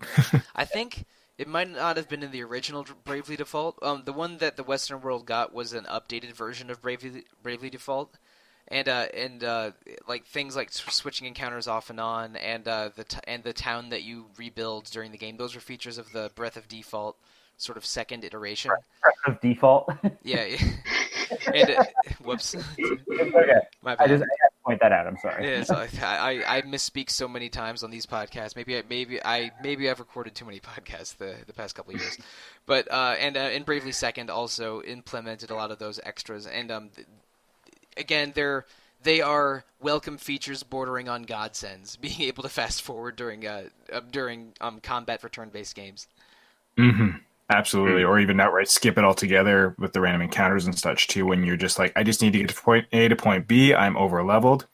S1: I think it might not have been in the original Bravely Default. The one that the Western world got was an updated version of Bravely Default, and like things like switching encounters off and on, and the town that you rebuild during the game. Those were features of the Breath of Default sort of second iteration.
S5: Breath of Default.
S1: Yeah. And whoops.
S5: Okay.
S1: My
S5: I
S1: bad.
S5: had to point that out. I'm sorry.
S1: Yeah, so I misspeak so many times on these podcasts. Maybe I've recorded too many podcasts the past couple of years, but and Bravely Second also implemented a lot of those extras, and again they are welcome features bordering on godsends. Being able to fast forward during combat for turn-based games.
S2: Mm-hmm. Absolutely, or even outright skip it altogether with the random encounters and such too. When you're just like, I just need to get to point A to point B, I'm over leveled,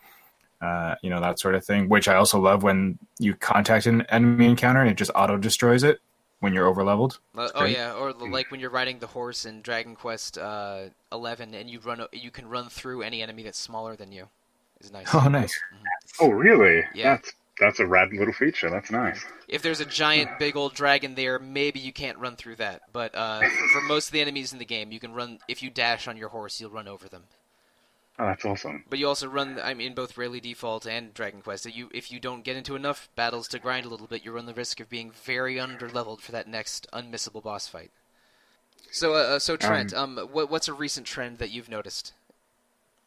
S2: that sort of thing. Which I also love when you contact an enemy encounter and it just auto destroys it when you're over leveled.
S1: Oh yeah, or like when you're riding the horse in Dragon Quest 11 and you can run through any enemy that's smaller than you. Is nice.
S2: Oh, nice.
S3: Oh, really?
S1: Yeah.
S3: That's a rad little feature. That's nice.
S1: If there's a giant, big old dragon there, maybe you can't run through that. But for most of the enemies in the game, you can run. If you dash on your horse, you'll run over them.
S3: Oh, that's awesome.
S1: But you also run. I mean, both Bravely Default and Dragon Quest. If you don't get into enough battles to grind a little bit, you run the risk of being very underleveled for that next unmissable boss fight. So Trent, what's a recent trend that you've noticed?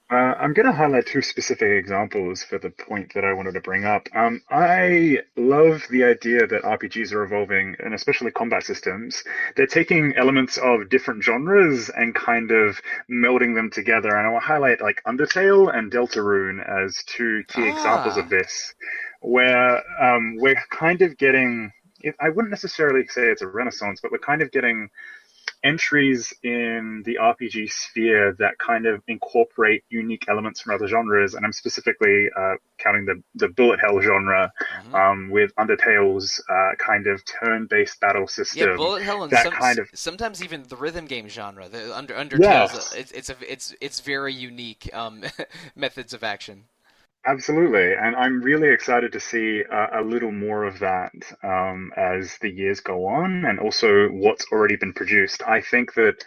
S3: I'm going to highlight two specific examples for the point that I wanted to bring up. I love the idea that RPGs are evolving, and especially combat systems. They're taking elements of different genres and kind of melding them together. And I will highlight like Undertale and Deltarune as two key examples of this, where we're kind of getting, I wouldn't necessarily say it's a renaissance, but we're kind of getting entries in the RPG sphere that kind of incorporate unique elements from other genres, and I'm specifically counting the bullet hell genre with Undertale's kind of turn-based battle system.
S1: Yeah, bullet hell and sometimes even the rhythm game genre. The Undertale's
S3: yes.
S1: It's very unique methods of action.
S3: Absolutely, and I'm really excited to see a little more of that as the years go on, and also what's already been produced. I think that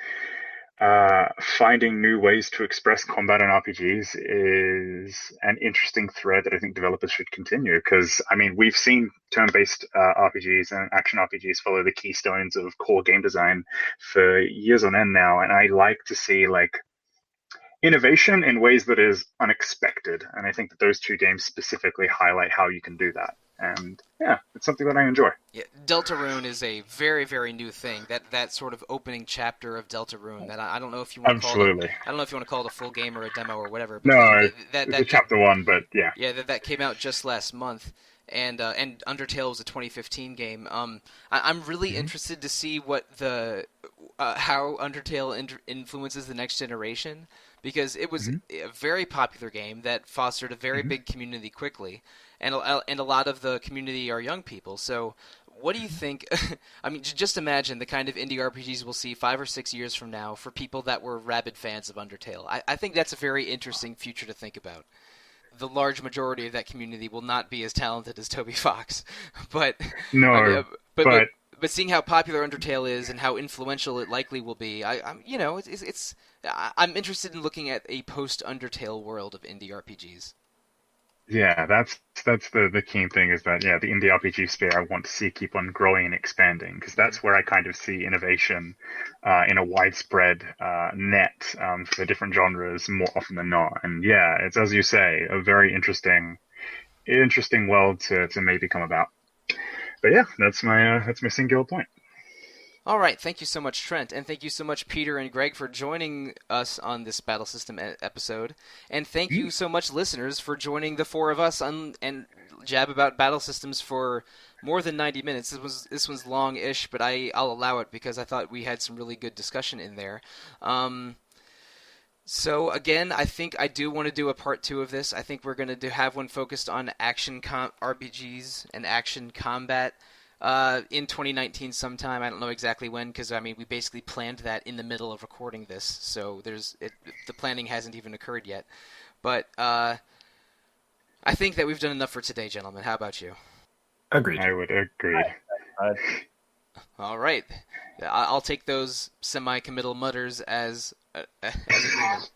S3: finding new ways to express combat in RPGs is an interesting thread that I think developers should continue, because, I mean, we've seen turn-based RPGs and action RPGs follow the keystones of core game design for years on end now, and I like to see, like, innovation in ways that is unexpected, and I think that those two games specifically highlight how you can do that. And yeah, it's something that I enjoy.
S1: Yeah, Deltarune is a very, very new thing. That sort of opening chapter of Deltarune. That I don't know if you want to call it. I don't know if you want to call it a full game or a demo or whatever. But
S3: no, it's chapter 1, but yeah.
S1: Yeah, that came out just last month. And Undertale was a 2015 game. I'm really interested to see what how Undertale influences the next generation, because it was a very popular game that fostered a very big community quickly, and a lot of the community are young people. So what do you think? I mean, just imagine the kind of indie RPGs we'll see 5 or 6 years from now for people that were rabid fans of Undertale. I think that's a very interesting future to think about. The large majority of that community will not be as talented as Toby Fox, but but seeing how popular Undertale is and how influential it likely will be, I'm interested in looking at a post Undertale world of indie RPGs.
S3: Yeah, that's the key thing, is that, yeah, the indie RPG sphere I want to see keep on growing and expanding, because that's where I kind of see innovation in a widespread net for different genres more often than not. And yeah, it's, as you say, a very interesting world to maybe come about. But yeah, that's my singular point.
S1: All right, thank you so much, Trent, and thank you so much, Peter and Greg, for joining us on this Battle System episode. And thank you so much, listeners, for joining the four of us and jab about battle systems for more than 90 minutes. This one's long-ish, but I'll allow it because I thought we had some really good discussion in there. So again, I think I do want to do a part 2 of this. I think we're going to have one focused on action RPGs and action combat. In 2019 sometime. I don't know exactly when, because we basically planned that in the middle of recording this, so the planning hasn't even occurred yet. But I think that we've done enough for today, gentlemen. How about you?
S2: Agreed.
S3: I would agree.
S1: All right. I'll take those semi-committal mutters as agreement.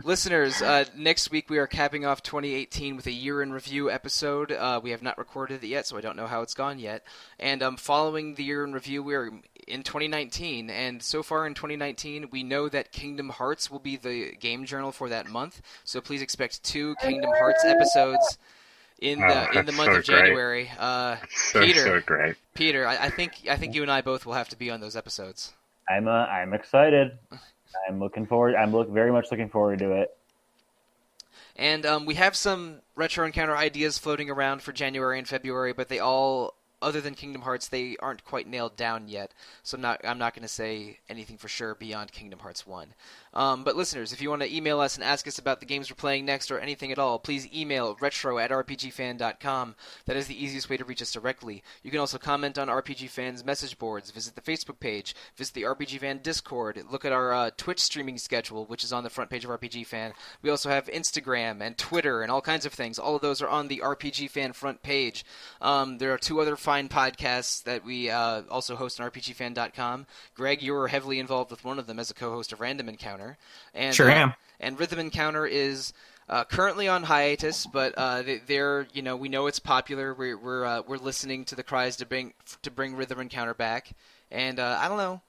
S1: Listeners, next week we are capping off 2018 with a year in review episode. We have not recorded it yet, so I don't know how it's gone yet. And following the year in review, we are in 2019. And so far in 2019, we know that Kingdom Hearts will be the game journal for that month. So please expect 2 Kingdom Hearts episodes in the month of January.
S3: So great.
S1: Peter, I think you and I both will have to be on those episodes.
S5: I'm excited. I'm looking forward. Very much looking forward to it.
S1: And we have some Retro Encounter ideas floating around for January and February, but they all, other than Kingdom Hearts, they aren't quite nailed down yet. So I'm not going to say anything for sure beyond Kingdom Hearts 1. But listeners, if you want to email us and ask us about the games we're playing next or anything at all, please email retro@rpgfan.com. That is the easiest way to reach us directly. You can also comment on RPG Fan's message boards, visit the Facebook page, visit the RPG Fan Discord, look at our Twitch streaming schedule, which is on the front page of RPG Fan. We also have Instagram and Twitter and all kinds of things. All of those are on the RPG Fan front page. There are 2 other fine podcasts that we also host on rpgfan.com. Greg, you were heavily involved with one of them as a co-host of Random Encounter. And,
S2: sure am.
S1: And Rhythm Encounter is currently on hiatus, but they're we know it's popular. We're listening to the cries to bring Rhythm Encounter back, and I don't know.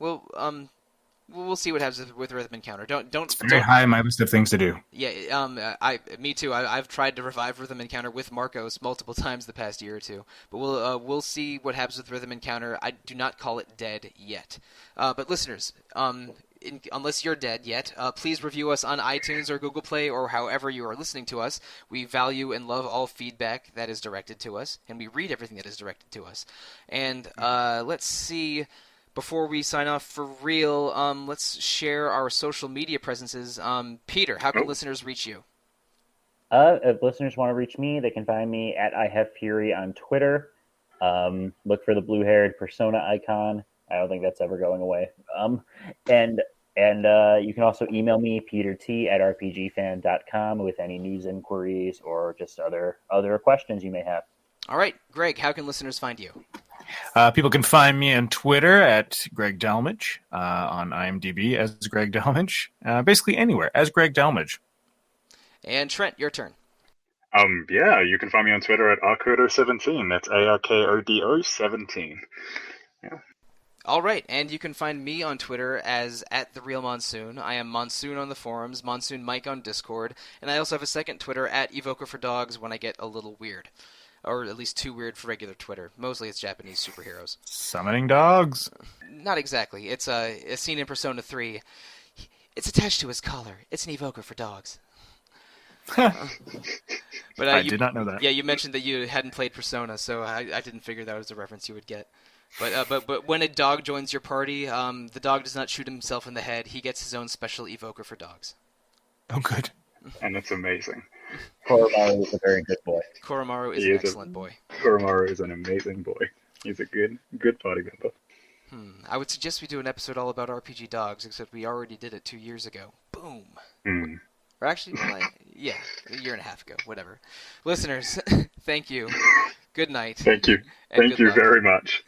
S1: We'll see what happens with Rhythm Encounter. It's
S2: very high on my list of things to do.
S1: Yeah, me too. I've tried to revive Rhythm Encounter with Marcos multiple times the past year or two, but we'll see what happens with Rhythm Encounter. I do not call it dead yet. But listeners, unless you're dead yet, please review us on iTunes or Google Play or however you are listening to us. We value and love all feedback that is directed to us, and we read everything that is directed to us. And let's see. Before we sign off for real, let's share our social media presences. Peter, how can listeners reach you?
S5: If listeners want to reach me, they can find me at IHaveFury on Twitter. Look for the blue-haired Persona icon. I don't think that's ever going away. And you can also email me, peterT@rpgfan.com, with any news inquiries or just other questions you may have.
S1: All right, Greg, how can listeners find you?
S2: People can find me on Twitter at Greg Delmage, on IMDb as Greg Delmage, basically anywhere as Greg Delmage.
S1: And Trent, your turn.
S3: Yeah, you can find me on Twitter at Arkodo17. That's ARKODO 17. Yeah.
S1: All right, and you can find me on Twitter as @TheRealMonsoon. I am Monsoon on the forums, Monsoon Mike on Discord, and I also have a second Twitter at Evoker4Dogs when I get a little weird. Or at least too weird for regular Twitter. Mostly it's Japanese superheroes.
S2: Summoning dogs?
S1: Not exactly. It's a scene in Persona 3. It's attached to his collar. It's an evoker for dogs. But
S2: I did not know that.
S1: Yeah, you mentioned that you hadn't played Persona, so I didn't figure that was a reference you would get. But when a dog joins your party, the dog does not shoot himself in the head. He gets his own special evoker for dogs.
S2: Oh, good.
S3: And it's amazing.
S5: Koromaru is a very good boy.
S1: Koromaru is an excellent boy.
S3: Koromaru is an amazing boy. He's a good party member.
S1: I would suggest we do an episode all about RPG dogs, except we already did it 2 years ago. Boom. Or actually, yeah, a year and a half ago. Whatever. Listeners, thank you. Good night.
S3: Thank you. Thank you very much.